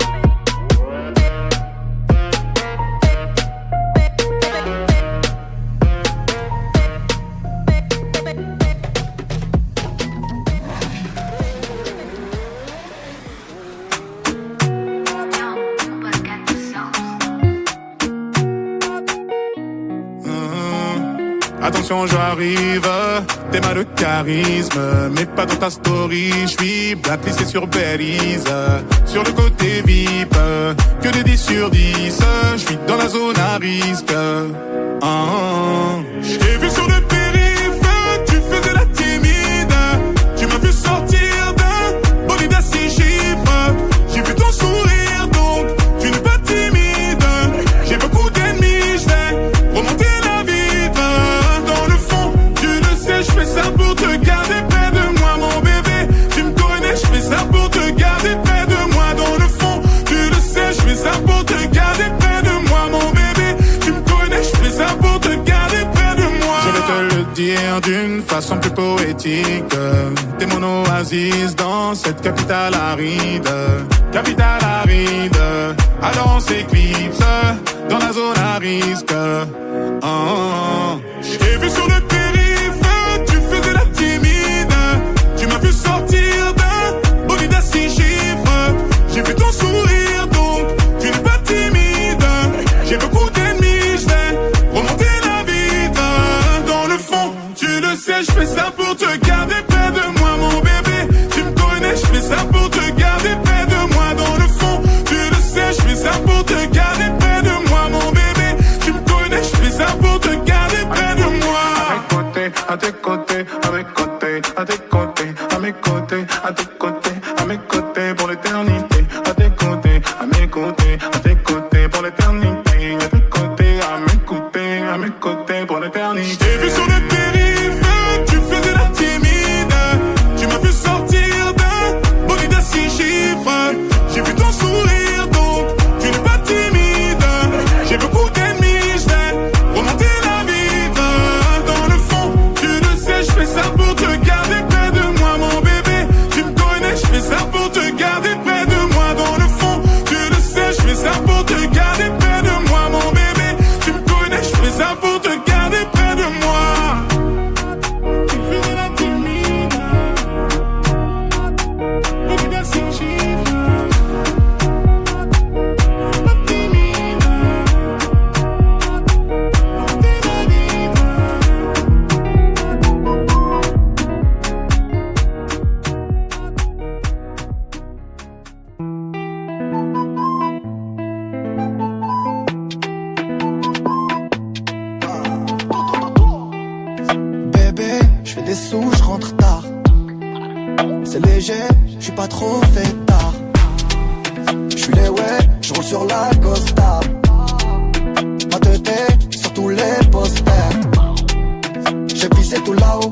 Speaker 5: attention j'arrive. T'es mal de charisme, mais pas dans ta story. J'suis blacklisté sur Belize, sur le côté VIP, que des 10 sur 10. J'vis dans la zone à risque. J't'ai vu sur le périph', tu faisais la timide. Tu m'as vu sortir d'un bolide à 6 chiffres. J'ai vu ton sourire donc tu n'es pas timide. J'ai beaucoup d'ennemis, j'vais remonter la vitre. Dans le fond, tu le sais, j'fais ça pour te garder près de moi mon bébé. Tu me connais, j'fais ça pour te garder près de moi. Dans le fond, tu le sais, j'fais ça pour te garder près de moi mon bébé. Tu me connais, j'fais ça pour te garder près de moi. Je vais te le dire d'une façon plus poétique. T'es mon oasis dans cette capitale aride. Capitale aride, alors on s'éclipse dans la zone à risque. J't'ai vu sur le périph', tu faisais la timide. Tu m'as vu sortir d'un bolide à 6 chiffres. J'ai vu ton sourire donc tu n'es pas timide. J'ai beaucoup d'ennemis, j'vais remonter la vitre. Dans le fond, tu le sais, j'fais ça pour te garder près de moi mon bébé. Tu me connais, j'fais ça pour te garder près de moi. Dans le fond, tu le sais, j'fais ça pour te garder près de moi mon bébé. Tu me connais, j'fais ça pour te garder près de moi. À tes côtés, à mes côtés, à tes côtés, à mes côtés, à tes côtés, à mes côtés pour l'éternité. À tes côtés, à mes côtés, à tes côtés pour l'éternité. À tes côtés, à mes côtés pour l'éternité. J't'ai vu sur le périph', tu faisais la timide. Tu m'as vu sortir d'un bolide à 6 chiffres. J'ai vu ton sourire donc tu n'es pas timide. J'ai beaucoup d'ennemis, j'vais remonter la vitre. Dans le fond, tu le sais, j'fais ça pour te garder près de moi mon bébé. Tu me connais, j'fais ça pour te garder près de moi. Dans le fond, tu le sais, j'fais ça pour te garder près de moi mon bébé. Tu me connais, j'fais ça pour te garder près de moi. Tu faisais la timide, bolide à 6 chiffres. Pas timide, remonter la vitre.
Speaker 2: Bébé, j'fais des sous, j'rentre tard. C'est léger, j'suis pas trop fait tard. J'suis les ouais, j'roule sur la Costa. Ma tête sur tous les posters. J'ai pissé tout là-haut,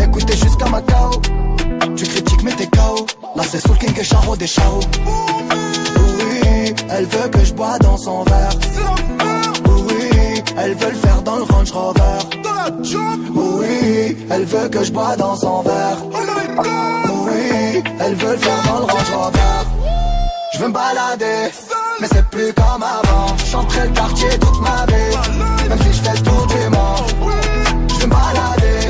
Speaker 2: écoutez jusqu'à Macao. Tu critiques mais t'es KO. Là c'est Soul King et Charo des Charo. Oui, elle veut que je bois dans son verre. Oui, elle veut le faire dans le Range Rover. Oui, elle veut que je bois dans son verre. Oui, elle veut le faire dans le Range Rover. Je veux me balader, mais c'est plus comme avant. J'entrais le quartier toute ma vie, même si je fais le tour du monde. Je veux me balader,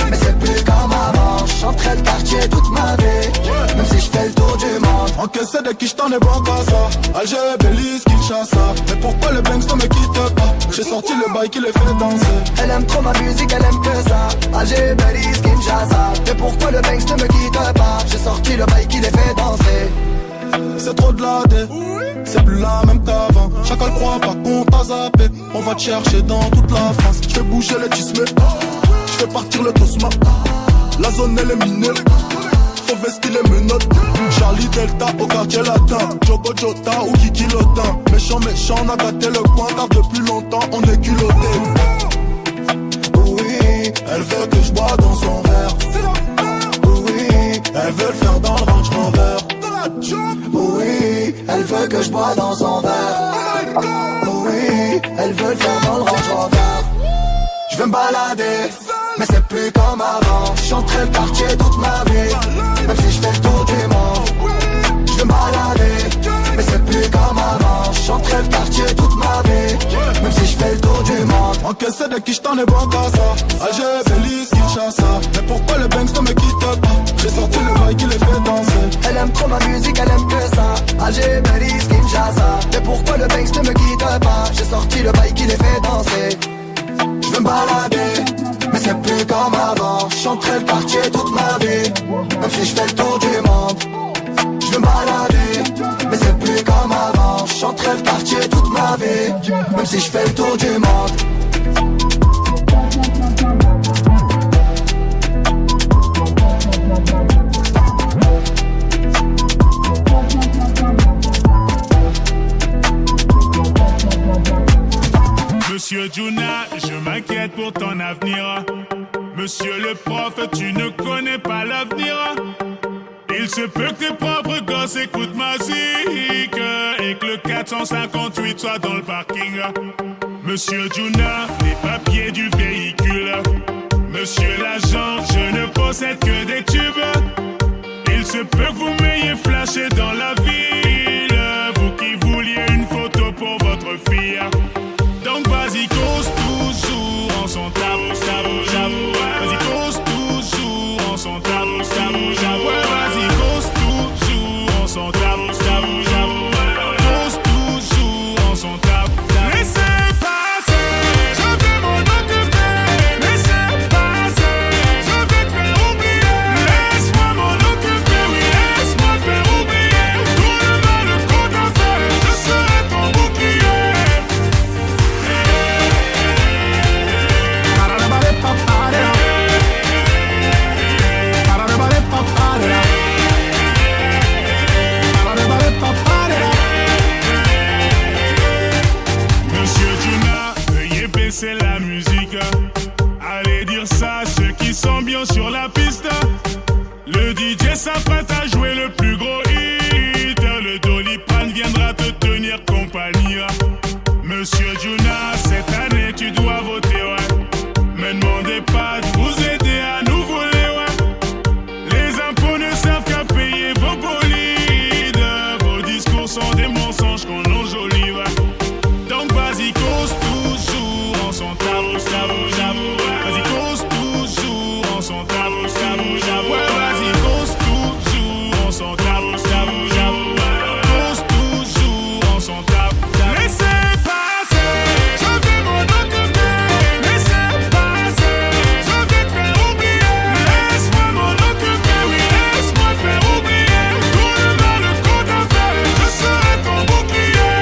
Speaker 2: mais c'est plus comme avant. J'entrais le quartier toute ma vie, même si je fais le tour du monde.
Speaker 1: Encaissé de qui j't'en ai bon qu'à ça. Alger, Belize, Kinshasa. Mais pourquoi le Banks ne me quitte pas? J'ai sorti le bail qui les fait danser.
Speaker 2: Elle aime trop ma musique, elle aime que ça. Alger, Belize, Kinshasa. Mais pourquoi le Banks ne me quitte pas? J'ai sorti le bail qui les fait danser.
Speaker 1: C'est trop de la dé, c'est plus la même qu'avant. Chacun croit pas qu'on t'a zappé. On va te chercher dans toute la France. J'fais bouger les tismes, j'fais partir le tosma. La zone elle est minée, faut vestir les menottes. Charlie Delta au quartier latin, Jogo Jota ou Kiki Lotin. Méchant, on a gâté le coin car depuis longtemps on est culotté.
Speaker 2: Oui,
Speaker 1: elle veut que je bois dans son verre.
Speaker 2: Oui,
Speaker 1: elle veut le faire dans le Range Rover.
Speaker 2: Oui, elle veut que je bois dans son verre. Oui, elle veut le faire dans le Range Rover. Je veux me balader, mais c'est plus comme avant. J'entrais le quartier toute ma vie, même si je fais le tour du monde. Je veux me balader, mais c'est plus comme avant. J'entrais le quartier toute ma vie, même si je fais le tour du monde.
Speaker 1: Encaissé de qui j't'en ai bon qu'à ça. Alger, Belize, Kinshasa. Mais pourquoi le Banks ne me quitte pas? J'ai sorti le bail qui les fait danser.
Speaker 2: Elle aime trop ma musique, elle aime que ça. Alger, Belize, Kinshasa. Mais pourquoi le Banks ne me quitte pas? J'ai sorti le bail qui les fait danser.
Speaker 13: me balader, mais c'est plus comme avant. J'chanterai le quartier toute ma vie, même si j'fais le tour du monde. Je me balader, mais c'est plus comme avant. J'chanterai le quartier toute ma vie, même si j'fais le tour du monde.
Speaker 5: Monsieur Juna, je m'inquiète pour ton avenir. Monsieur le prof, tu ne connais pas l'avenir. Il se peut que tes propres gosses écoutent ma musique et que le 458 soit dans le parking. Monsieur Juna, les papiers du véhicule. Monsieur l'agent, je ne possède que des tubes. Il se peut que vous m'ayez flashé dans la ville, vous qui vouliez une photo pour votre fille. Donc vas-y, cause toujours en son tabou, tabou, j'avoue. Vas-y, cause toujours en son tabou, tabou, j'avoue. Vas-y, cause toujours en son tabou, tabou, j'avoue. Cause toujours en son tabou. Laissez passer, je vais m'en occuper. Laissez passer, je vais te faire oublier. Laisse-moi m'en occuper, oui, laisse-moi te faire oublier. Tout le mal qu'on t'a fait, je serai ton bouclier. Monsieur Juna, veuillez baisser la musique. Allez dire ça à ceux qui sont bien sur la piste. Le DJ s'apprête à jouer le plus gros hit. Le Doliprane viendra te tenir compagnie. Monsieur Juna, cette année tu dois voter, ouais. Me demandez pas de vous aider à nous voler, ouais. Les impôts ne servent qu'à payer vos bolides. Vos discours sont des mensonges qu'on enjolive. Donc vas-y, cause toujours en son tabou, tabou, j'avoue. Vas-y, cause toujours en son tabou, tabou, j'avoue. Vas-y, cause toujours en son tabou, tabou, j'avoue. Cause toujours en son tabou. Laissez passer, je vais m'en occuper. Laissez passer, je vais te faire oublier. Laisse-moi m'en occuper, oui, laisse-moi te faire oublier. Tout le mal qu'on t'a fait, je serai ton bouclier.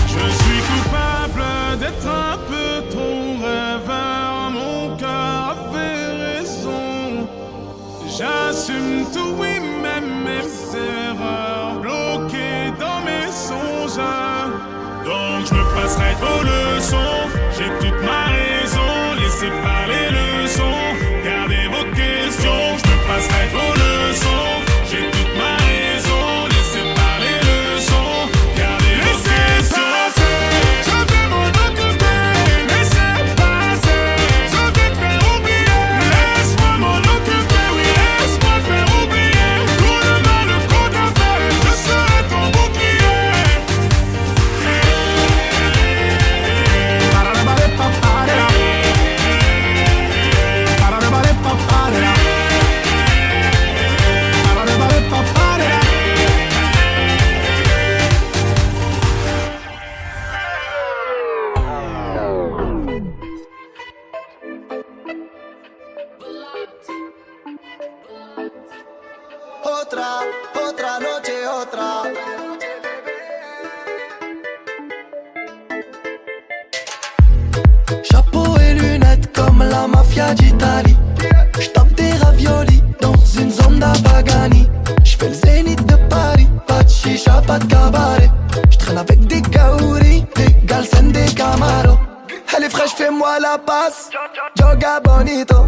Speaker 5: Je suis coupable d'être un peu trop rêveur. Mon cœur avait raison. J'assume tout, oui, même mes erreurs. Bloqué dans mes songes. Donc je me passerai vos leçons. J'ai toute ma raison. Laissez parler le son. Gardez vos questions. Je me passerai vos leçons. J'ai toute ma raison. Laissez parler le son. Gardez vos questions. Je vais m'en occuper. Laissez passer, je vais te faire oublier. Laisse-moi m'en occuper, oui, laisse-moi te faire oublier. Tout le mal qu'on t'a fait, je serai ton bouclier.
Speaker 13: Otra noche, otra. Chapeau et lunettes comme la mafia d'Italie. J'tape des raviolis dans une zone d'Abagani. J'fais le zénith de Paris, pas de chicha, pas de cabaret. J'traîne avec des kaouris, des galsen, des camaros. Elle est fraîche, fais-moi la passe. Joga bonito.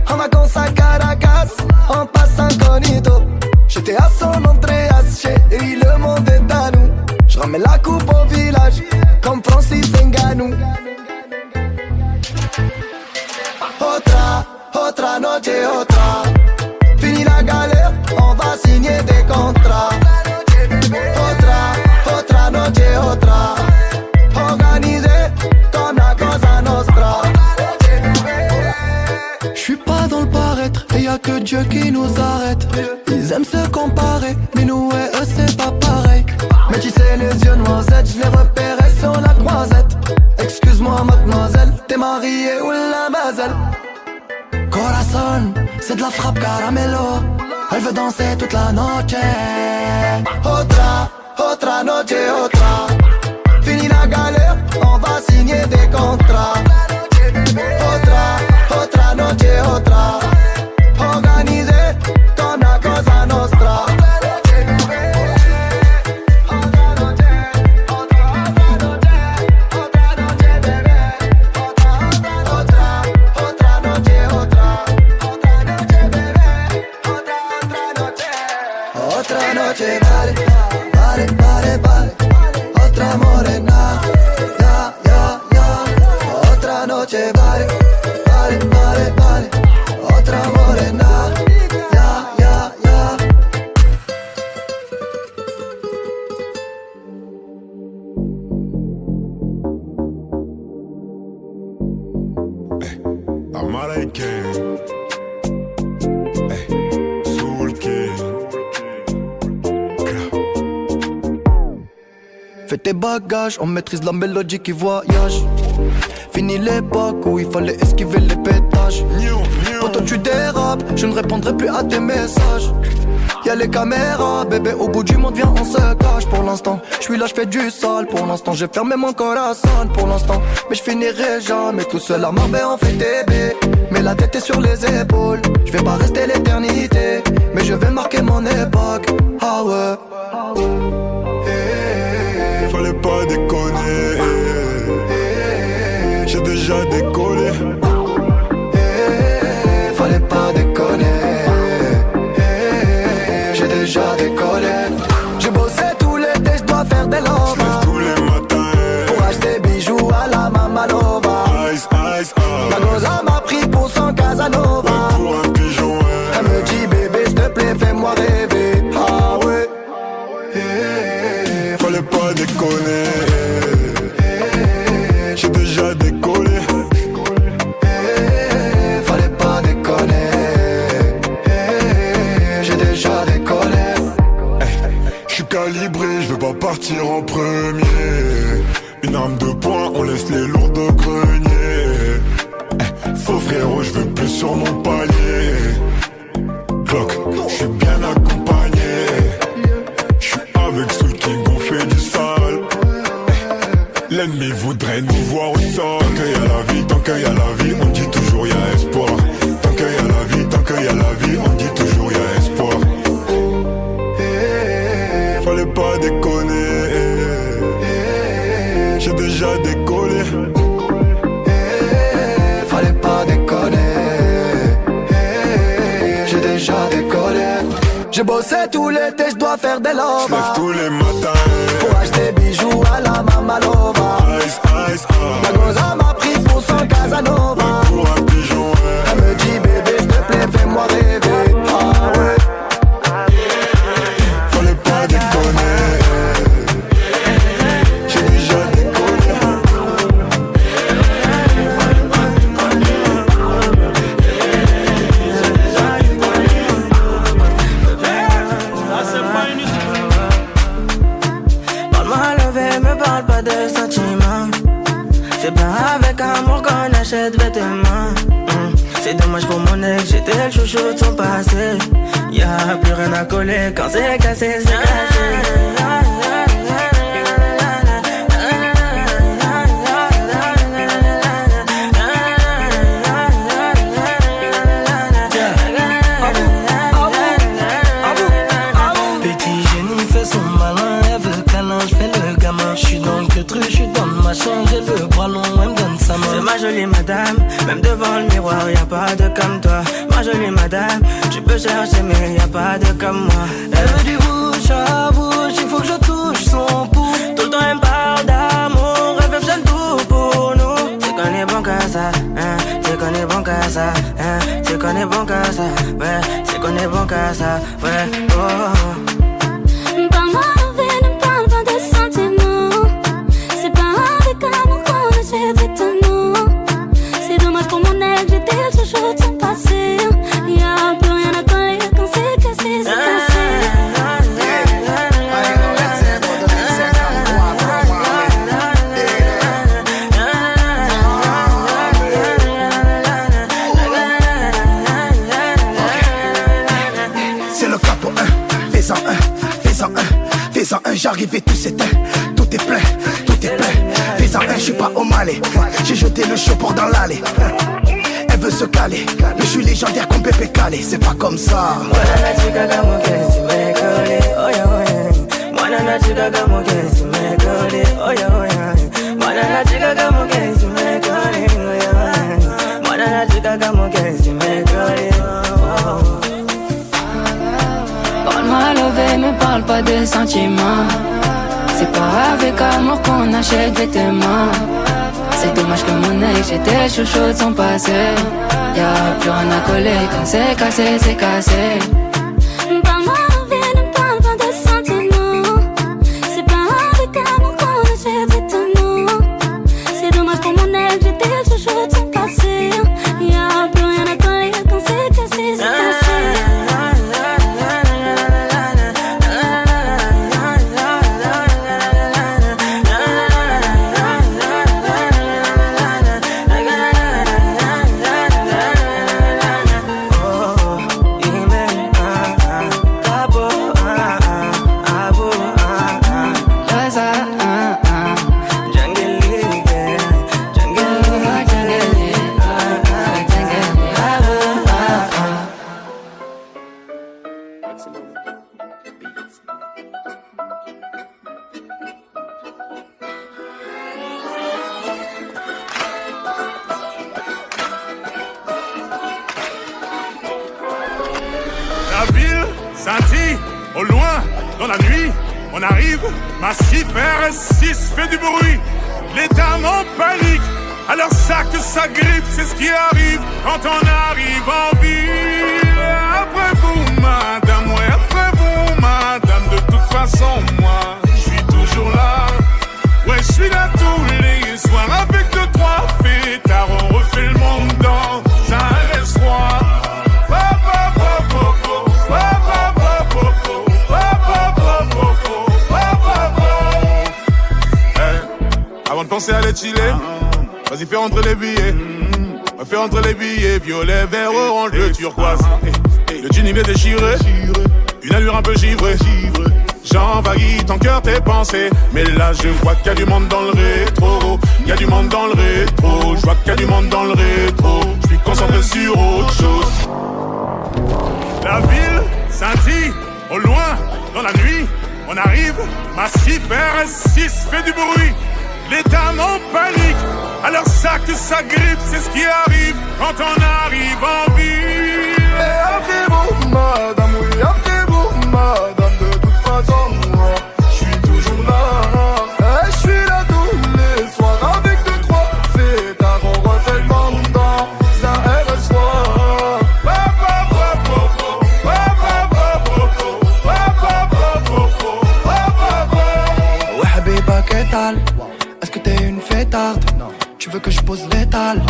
Speaker 13: En vacances à Caracas, on passe incognito. J'étais à San Andreas, chérie, le monde est à nous. J'ramène la coupe au village, comme Francis Ngannou. Otra noche, otra. Fini la galère, on va signer des contrats. Otra noche, otra. Organisé comme la Cosa Nostra.
Speaker 2: Dieu qui nous arrête. Ils aiment se comparer, mais nous et eux c'est pas pareil. Mais tu sais les yeux noisettes, je les repérais sur la croisette. Excuse-moi mademoiselle, t'es mariée ou la baselle? Corazon, c'est de la frappe caramelo. Elle veut danser toute la noche. Otra noche, otra. Fini la galère, on va signer des contrats. Otra noche, otra. Organisé comme la Cosa Nostra. Otra noche, vale, vale, vale, vale. Otra morena, ya, ya, ya. Otra noche, vale, vale, vale, vale. Otra morena, ya, ya, ya.
Speaker 5: Amara King, Soul King.
Speaker 2: Fais tes bagages, on maîtrise la mélodie qui voyage. Fini l'époque où il fallait esquiver les pétages. Quand tu dérapes, je ne répondrai plus à tes messages. Y'a les caméras, bébé, au bout du monde, viens, on se cache. Pour l'instant, je suis là, je fais du sale. Pour l'instant, j'ai fermé mon corazon. Pour l'instant, mais je finirai jamais tout seul à Marbella, on fait bébé. Mais la tête est sur les épaules. Je vais pas rester l'éternité, mais je vais marquer mon époque. Ah ouais.
Speaker 5: Fallait pas déconner. J'ai déjà décollé.
Speaker 2: Fallait pas déconner. J'ai déjà décollé. J'ai bossé tout l'été, je dois faire des lovas.
Speaker 5: J'lève tous les matins
Speaker 2: pour acheter bijoux à la Mamalova.
Speaker 5: Ice, ice,
Speaker 2: La Cosa m'a pris pour son Casanova.
Speaker 5: Pour un pigeon,
Speaker 2: elle me dit bébé, s'il te plaît, fais-moi rêver. Ah ouais.
Speaker 5: Fallait pas déconner. J'ai déjà décollé.
Speaker 2: Fallait pas déconner. J'ai déjà décollé.
Speaker 5: J'suis calibré, j'veux pas partir en premier. Une arme de poing, on laisse les lourds de grenier. Faux frérot, j'veux plus sur mon palier. Glock, j'suis bien accompagné. J'suis avec Soul King, on fait du sale. L'ennemi voudrait nous voir au sol. Tant qu'il y a la vie, tant qu'il y a la vie, on dit toujours y'a espoir. Tant qu'il y a la vie, tant qu'il y a la vie, on dit toujours y'a espoir. Fallait pas déconner. J'ai déjà décollé.
Speaker 2: Fallait pas déconner. J'ai déjà décollé. J'ai bossé tout l'été, je dois faire des lovas.
Speaker 5: J'lève tous les matins
Speaker 2: pour acheter bijoux à la Mamalova.
Speaker 5: Ice, ice,
Speaker 2: La Cosa m'a pris pour son Casanova.
Speaker 5: Pour un pigeon,
Speaker 2: elle me dit bébé, s'il te plaît, fais-moi rêver. Ah ouais.
Speaker 5: Fallait pas déconner. J'ai déjà décollé.
Speaker 10: Me parle pas de sentiments. C'est pas avec amour qu'on achète vêtements. C'est dommage pour mon ex, j'étais le chouchou de son passé. Y'a plus rien à coller, quand c'est cassé, c'est cassé. J'suis dans ma chambre, j'ai le bras long, elle me donne sa main. C'est ma jolie madame, même devant le miroir, y'a pas de comme toi. Ma jolie madame, tu peux chercher mais y'a pas de comme moi. Elle veut du bouche à bouche, il faut que je touche son pouls. Tout le temps elle me parle d'amour, elle veut que j'aime tout pour nous. C'est qu'on est bon qu'à ça, hein, c'est qu'on est bon qu'à ça, hein, c'est qu'on est bon qu'à ça, ouais, c'est qu'on est bon qu'à ça, ouais, oh.
Speaker 11: C'est dommage pour mon ex, j'étais le chouchou de son passé. Y'a plus rien à
Speaker 16: j'arrive et tout s'éteint. Tout est plein, tout est plein. Fais-en un, je suis pas au Malais. J'ai jeté le show pour dans l'allée. Elle veut se caler, mais je suis légendaire comme Pépé Calé. C'est pas comme ça.
Speaker 10: Parle-moi levé, me parle pas de sentiments. C'est pas avec amour qu'on achète vêtements. C'est dommage que mon ex, j'étais chouchou de son passé. Y'a plus rien à coller, quand c'est cassé, c'est cassé.
Speaker 11: Parle-moi levé, ne parle pas de sentiments. C'est pas avec amour qu'on achète vêtements. C'est dommage pour mon ex, j'étais chouchou de son passé. Y'a plus rien à coller, quand c'est cassé, c'est cassé.
Speaker 5: La ville scintille au loin dans la nuit. On arrive, massif RS6 fait du bruit. Les dames en panique, alors ça que ça grippe, c'est ce qui arrive quand on arrive en ville. Après vous madame, ouais après vous madame, de toute façon moi je suis toujours là. Ouais je suis là tous les soirs avec 2-3 fêtards, on refait le monde dans un restaurant. Avant de penser à les chiller, vas-y fais rentrer les billets. Fais rentrer les billets, violet, vert, orange, bleu, turquoise. Le jean il est déchiré, une allure un peu givrée. J'envahis ton cœur, tes pensées. Mais là je vois qu'il y a du monde dans le rétro. Il y a du monde dans le rétro. Je vois qu'il y a du monde dans le rétro. Je suis concentré sur autre chose. La ville scintille au loin dans la nuit. On arrive, massif RS6 fait du bruit. Les dames en panique, alors ça que ça grippe, c'est ce qui arrive quand on arrive en ville.
Speaker 13: Et après vous madame, oui après vous madame, de toute façon moi je suis toujours là. Et je suis là tous les soirs avec 2-3 fêtards, on refait le monde dans un RS3.
Speaker 2: Ouais habiba que tal? Est-ce que t'es une fêtarde? Non. Tu veux que je pose l'étal?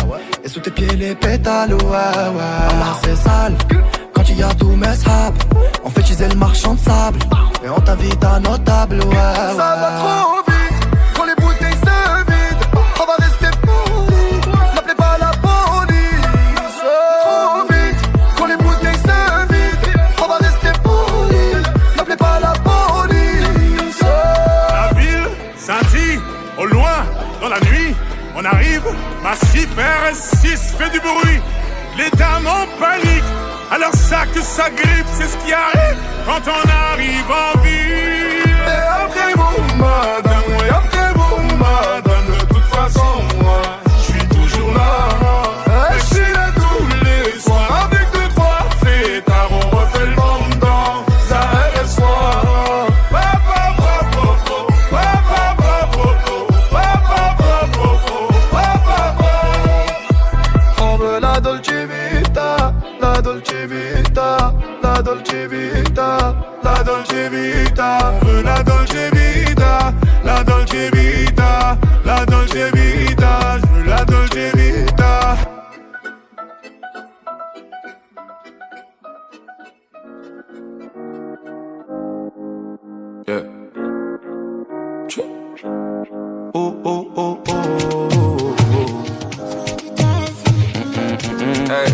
Speaker 2: Et sous tes pieds les pétales? Ouais, ouais. C'est sale. Quand il y a tous mes sables, on fait utiliser le marchand de sable. Et on t'invite à nos tables, ouais.
Speaker 13: Ça va trop vite, quand les bouteilles se vident, on va rester poli. N'appelez pas la police. Trop vite, quand les bouteilles se vident, on va rester poli. N'appelez pas la police.
Speaker 5: La ville scintille au loin dans la nuit. On arrive, massif RS6 fait du bruit. Les dames en panique, alors ça que ça grippe, c'est ce qui arrive quand on arrive en ville.
Speaker 13: Et après vous madame, oui après vous madame, de toute façon moi je suis toujours là. Et je suis là tous les soirs avec 2-3 fêtards, on refait le monde dans un RS3. On veut la Dolce Vita, la Dolce Vita, la Dolce Vita, la Dolce Vita. On veut la Dolce Vita, la Dolce Vita, la Dolce Vita. Je veux la Dolce Vita.
Speaker 8: Yeah. Oh, oh, oh, oh, oh, oh. Hey,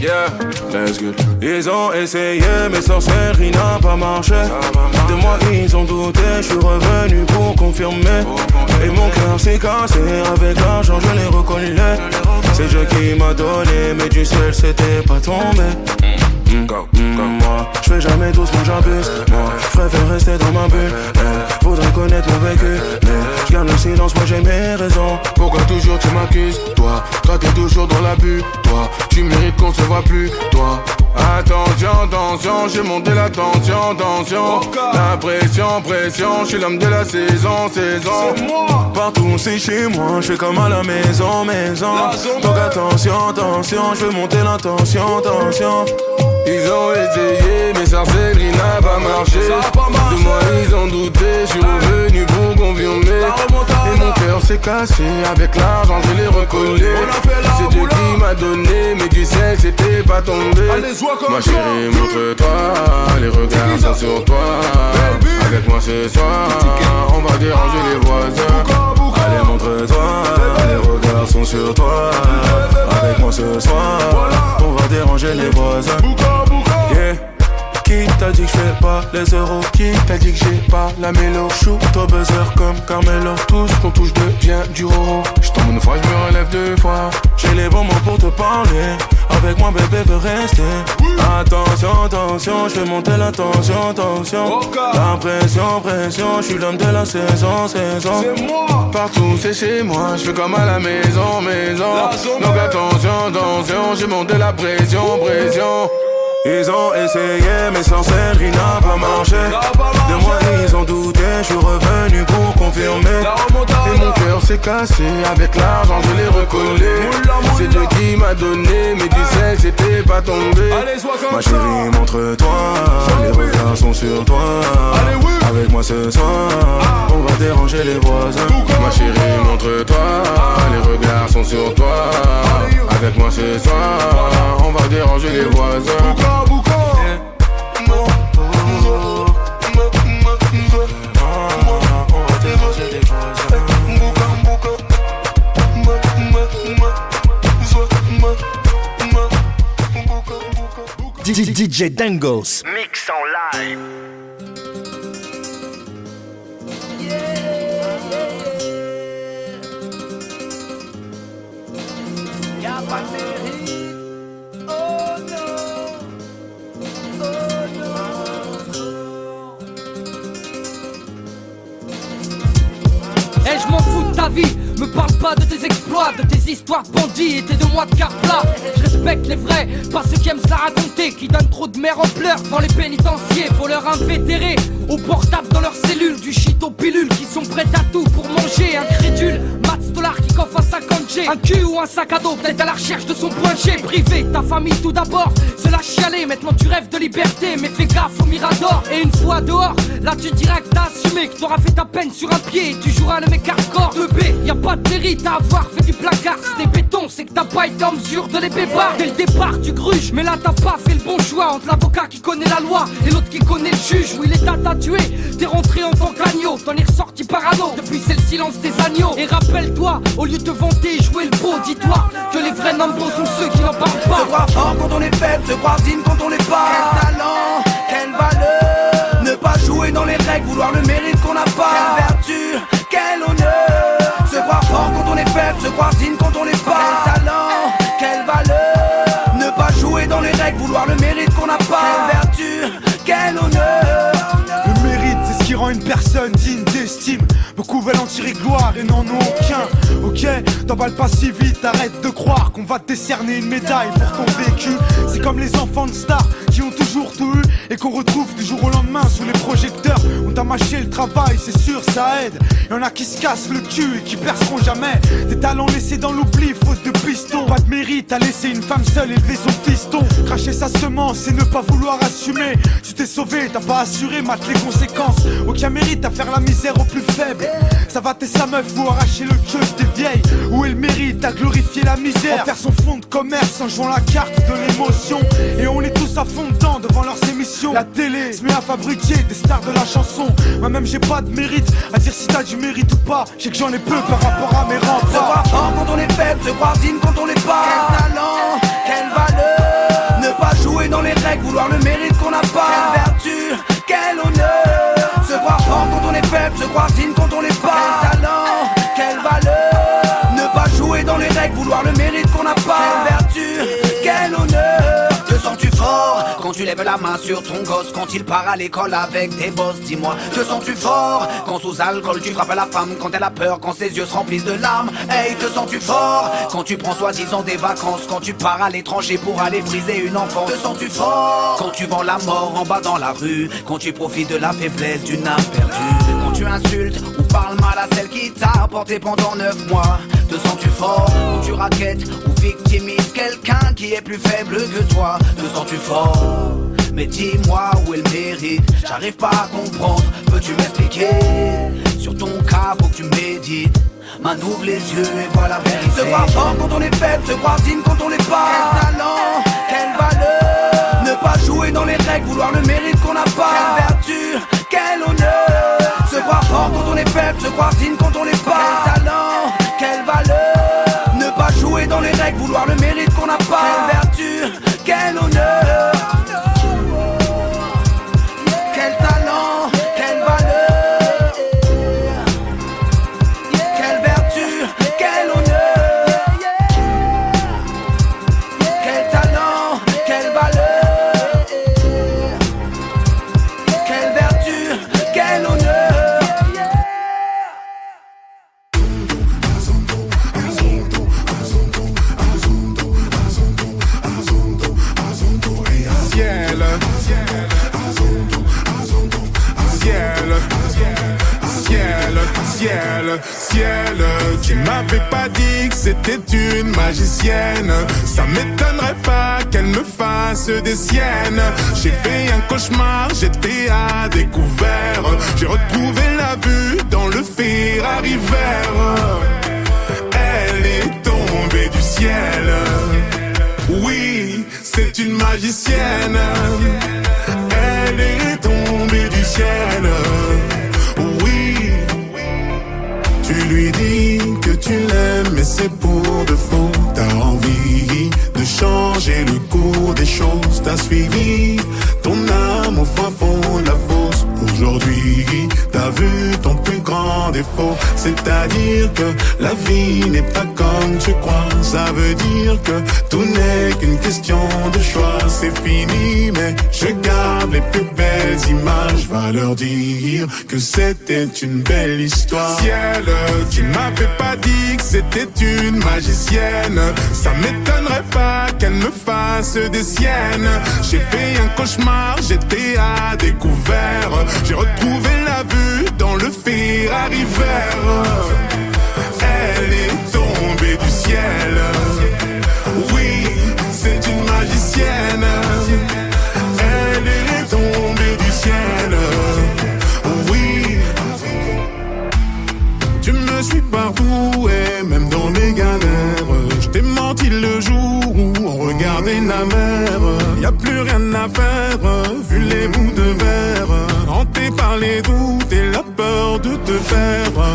Speaker 8: yeah, that's good.
Speaker 17: Ils ont essayé, mais sorcellerie n'a pas marché. De moi ils ont douté, je suis revenu pour confirmer. Et mon cœur s'est cassé, avec l'argent je l'ai reconnu. C'est Dieu qui m'a donné, mais du ciel c'était pas tombé. Comme moi, je fais jamais doucement, j'abuse. Moi, je préfère rester dans ma bulle. Faudrait connaître mon vécu, mais je garde le silence, moi j'ai mes raisons.
Speaker 1: Pourquoi toujours tu m'accuses, toi t'es toujours dans l'abus, toi tu mérites qu'on se voit plus, toi. Attention, attention, j'ai monté la tension, tension. La pression, pression, je suis l'homme de la saison, saison.
Speaker 17: Partout c'est chez moi, je fais comme à la maison, maison. Donc attention, attention, je veux monter la tension, tension.
Speaker 1: Ils ont essayé, mais sorcellerie n'a pas marché. De moi ils ont douté, je suis revenu pour confirmer. Et mon cœur s'est cassé, avec l'argent je l'ai recollé. C'est Dieu qui m'a donné, mais du ciel c'était pas tombé. Ma chérie, montre-toi, les regards sont sur toi. Avec moi ce soir, on va déranger les voisins.
Speaker 17: Allez montre-toi, les regards sont sur toi. Avec moi ce soir, on va déranger les voisins. Yeah. Qui t'a dit que je fais pas les euros? Qui t'a dit que j'ai pas la mélo? Shoot au buzzer comme Carmelo. Tout ce qu'on touche devient du roro.
Speaker 1: J'tombe une fois, je me relève deux fois.
Speaker 17: J'ai les bons mots pour te parler. Avec moi bébé veut rester. Attention, attention, je fais monter la tension, tension. La pression, pression, je suis l'homme de la saison, saison.
Speaker 1: Partout c'est chez moi, je fais comme à la maison, maison. Donc attention, attention, j'ai monté la pression, pression.
Speaker 17: Ils ont essayé, mais sorcellerie n'a pas marché. De moi ils ont douté, je suis revenu pour confirmer.
Speaker 1: Et mon cœur s'est cassé, avec l'argent je l'ai recollé. C'est Dieu qui m'a donné, mais du ciel c'était pas tombé.
Speaker 17: Ma chérie, montre-toi, les regards sont sur toi. Avec moi ce soir, on va déranger les voisins.
Speaker 1: Ma chérie, montre-toi, les regards sont sur toi. Avec moi ce soir, on va déranger les voisins.
Speaker 18: DJ Dangos mix en live.
Speaker 2: Y'a pas de mérite. Oh non. Oh non.
Speaker 19: Eh, je m'en fous de ta vie. Me parle pas de tes exploits, de tes histoires de bandits et tes 2 mois de carplat. Je respecte les vrais, pas ceux qui aiment se la raconter, qui donnent trop de mère en pleurs dans les pénitenciers. Faut leur invétérer au portable dans leurs cellules, du shit aux pilules, qui sont prêtes à tout pour manger. Incrédule, Mats Dollar qui coffre à 50 G. Un cul ou un sac à dos, peut-être à la recherche de son point G. Privé, ta famille tout d'abord, se la chialer. Maintenant tu rêves de liberté, mais fais gaffe au mirador. Et une fois dehors, là tu diras que t'as assumé, que t'auras fait ta peine sur un pied et tu joueras le mec hardcore. 2B, y'a pas de mérite à avoir fait du placard. Si t'es béton, c'est que t'as pas été en mesure de les bébar. Dès le départ tu gruges, mais là t'as pas fait le bon choix. Entre l'avocat qui connaît la loi et l'autre qui connaît le juge. Oui, l'État t'a tué, t'es rentré en tant qu'agneau, t'en es ressorti parano. Depuis c'est le silence des agneaux. Et rappelle-toi, au lieu de te vanter et jouer le beau, dis-toi que les vrais nombres sont ceux qui n'en parlent pas.
Speaker 2: Se croire fort quand on est faible, se croire digne quand on l'est pas. Quel talent, quelle valeur. Ne pas jouer dans les règles, vouloir le mérite qu'on n'a pas. Quelle vertu, quel honneur. Se croire fort quand on est faible, se croire digne quand on l'est pas. Quel talent, quelle valeur. Ne pas jouer dans les règles, vouloir le mérite qu'on n'a pas. Quelle vertu, quel honneur.
Speaker 20: Le mérite, c'est ce qui rend une personne digne d'estime. Beaucoup veulent en tirer gloire et n'en ont aucun. Ok, t'emballes pas si vite, arrête de croire qu'on va te décerner une médaille pour ton vécu. C'est comme les enfants de stars qui ont toujours tout eu et qu'on retrouve du jour au lendemain sous les projecteurs. On t'a mâché le travail, c'est sûr, ça aide. Y'en a qui se cassent le cul et qui perceront jamais. Des talents laissés dans l'oubli, faute de piston. Pas de mérite à laisser une femme seule élever son fiston. Cracher sa semence et ne pas vouloir assumer. Tu t'es sauvé, t'as pas assuré, mate les conséquences. Aucun mérite à faire la misère aux plus faibles. Ça va t'es sa meuf ou arracher le queue des vieilles. Où est le mérite à glorifier la misère, en faire son fond de commerce en jouant la carte de l'émotion. Et on est tous à fond dedans devant leurs émissions. La télé se met à fabriquer des stars de la chanson. Moi-même j'ai pas de mérite à dire si t'as du mérite ou pas. J'ai que j'en ai peu par rapport à mes remparts.
Speaker 2: Se croire fort quand on est faible, se croire digne quand on l'est pas. Quel talent, quelle valeur. Ne pas jouer jouer dans les règles, vouloir le mérite qu'on n'a pas. Quelle vertu, quel honneur. Se croire fort quand on est faible, se croire digne quand on l'est pas. Quel talent, quelle valeur. Ne pas jouer dans les règles, vouloir le mérite qu'on n'a pas. Quelle vertu, quel honneur. Te sens-tu fort quand tu lèves la main sur ton gosse, quand il part à l'école avec tes bosses, dis-moi. Te sens-tu fort quand sous alcool tu frappes à la femme, quand elle a peur, quand ses yeux se remplissent de larmes. Hey, te sens-tu fort quand tu prends soi-disant des vacances, quand tu pars à l'étranger pour aller briser une enfance. Te sens-tu fort quand tu vends la mort en bas dans la rue, quand tu profites de la faiblesse d'une âme perdue, quand tu insultes ou parles mal à celle qui t'a porté pendant 9 mois. Te sens-tu fort quand tu raquettes ou victimises quelqu'un qui est plus faible que toi. Te sens-tu fort? Mais dis-moi où est le mérite, j'arrive pas à comprendre, peux-tu m'expliquer? Sur ton cas faut que tu médites, man ouvre les yeux et vois la vérité. Se croire fort quand on est faible, se croire digne quand on l'est pas. Quel talent, quelle valeur. Ne pas jouer dans les règles, vouloir le mérite qu'on n'a pas. Quelle vertu, quel honneur. Se croire fort quand on est faible, se croire digne quand on l'est pas. Quel talent, quelle valeur. Ne pas jouer dans les règles, vouloir le mérite qu'on n'a pas. Quelle vertu, quel honneur. Quel talent, quelle valeur. Quelle vertu, quel honneur. Quel talent, quelle valeur. Quelle vertu, quel honneur.
Speaker 5: Ciel, tu m'avais pas dit que c'était une magicienne. Ça m'étonnerait pas qu'elle me fasse des siennes. J'ai fait un cauchemar, j'étais à découvert. J'ai retrouvé la vue dans le Ferrari vert. Elle est tombée du ciel. Oui, c'est une magicienne. Elle est tombée du ciel. Tu lui dis que tu l'aimes, mais c'est pour de faux. T'as envie de changer le cours des choses. T'as suivi ton âme au fin fond de la fosse. Aujourd'hui, t'as vu ton plus grand défaut. C'est-à-dire que la vie n'est pas comme tu crois. Ça veut dire que tout n'est qu'une question de choix. C'est fini, mais je garde les plus belles images. Va leur dire que c'était une belle histoire. Ciel, tu m'avais pas dit que c'était une magicienne. Ça m'étonnerait pas qu'elle me fasse des siennes. J'ai fait un cauchemar, j'étais à découvert. J'ai retrouvé la vue dans le Ferrari vert. Elle est tombée du ciel. Oui, c'est une magicienne. Elle est tombée du ciel. Oui, tu me suis partout et même dans mes galères. Je t'ai menti le jour où on regardait la mer. Y'a plus rien à faire, vu les bouts de verre. Hanté par les doutes et la peur de te perdre.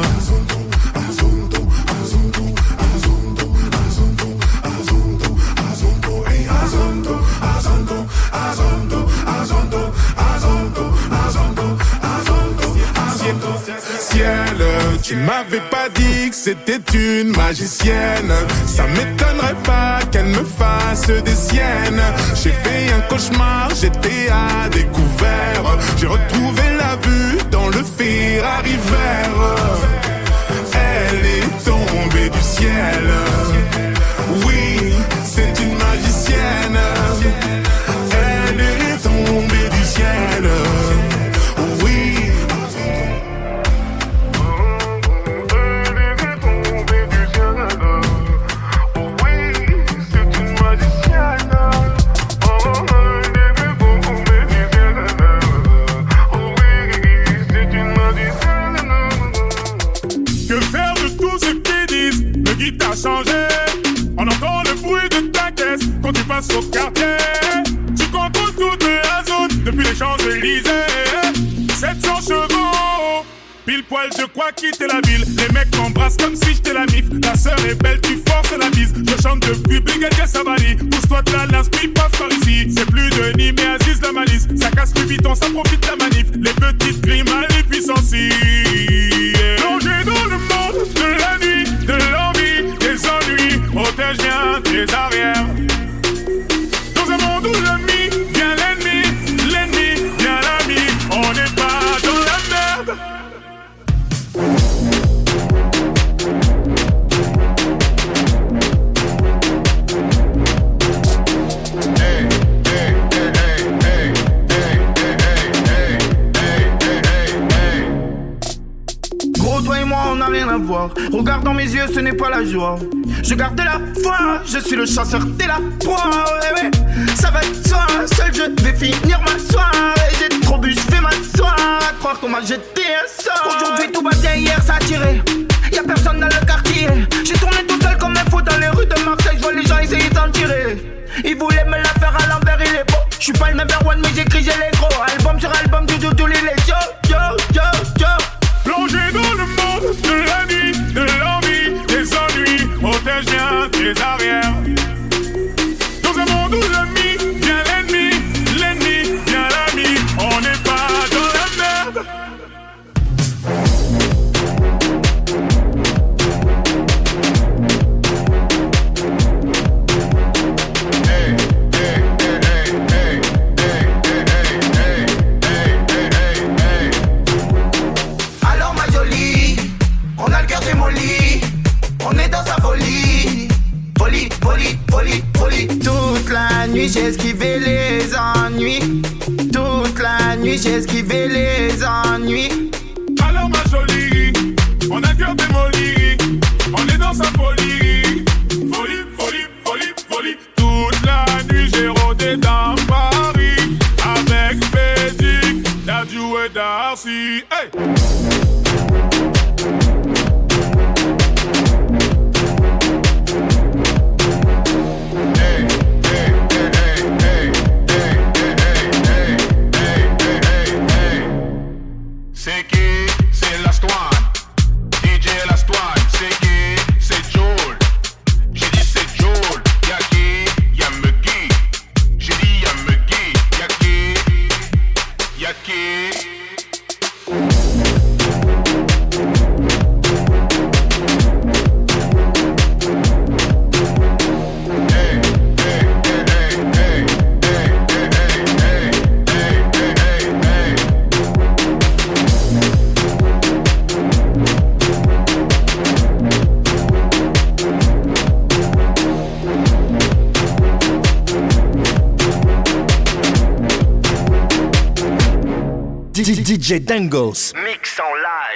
Speaker 5: Ciel, tu m'avais pas dit que c'était une magicienne. Ça m'étonnerait pas qu'elle me fasse des siennes. J'ai fait un cauchemar, j'étais à découvert. J'ai retrouvé la vue dans le Ferrari vert. Elle est tombée du ciel. Oui, c'est une magicienne. Elle est tombée du ciel. Oui. T'as changé, on entend le bruit de ta caisse quand tu passes au quartier. Tu contrôles toute la zone depuis les Champs-Élysées. 700 chevaux, pile poil de quoi quitter la ville. Les mecs m'embrassent comme si j'étais la mif. Ta sœur est belle, tu forces la bise. Je chante depuis Brigadier Savary. Pousse-toi de la l'inspire, passe par ici. C'est plus de Nîmes et Aziz la malice. Ça casse le biton, ça profite la manif. Les petites grimes à les puissances. Plongé dans le monde de la nuit, de l'envie, des ennuis. Protège bien tes arrières. Dans un monde où l'ami vient l'ennemi vient l'ami. On n'est pas dans la merde.
Speaker 20: Gros, toi et moi, on n'a rien à voir. Regarde dans mes yeux, ce n'est pas la joie. Je garde la foi, je suis le chasseur, t'es la proie. Ouais, ouais. Ça va de soi, seul je vais finir ma soirée. J'ai trop bu, je vais m'asseoir. À croire qu'on m'a jeté un sort. Aujourd'hui tout va bien, hier ça a tiré. Y'a personne dans le quartier. J'ai tourné tout seul comme un fou dans les rues de Marseille. Je vois les gens essayer d'en tirer. Ils voulaient me la faire à l'envers, il est beau. J'suis pas le number one, mais j'écris, j'ai les gros. Album sur album, du les yo.
Speaker 5: Plongé dans le monde de la nuit, de l'envie, des ennuis. Protège bien tes arrières. Dans un monde où l'ami vient l'ennemi vient l'ami. On n'est pas dans la merde.
Speaker 20: Alors ma jolie, on a le cœur démoli. On est dans sa folie. Folie. Toute la nuit j'ai esquivé les ennuis. Toute la nuit j'ai esquivé les ennuis.
Speaker 5: Alors ma jolie, on a le cœur démoli. On est dans sa folie. Folie. Toute la nuit j'ai rôdé dans Paris. Avec Bédic, Dadju et Darcy. Hey!
Speaker 21: C'est qui? C'est l'Astoine. DJ l'Astoine. C'est qui? C'est Joel. J'ai dit c'est Joel. Y'a qui? Y'a Muggy. J'ai dit y'a Muggy. Y'a qui? Y'a qui?
Speaker 18: DJ Dangos. Mix en live.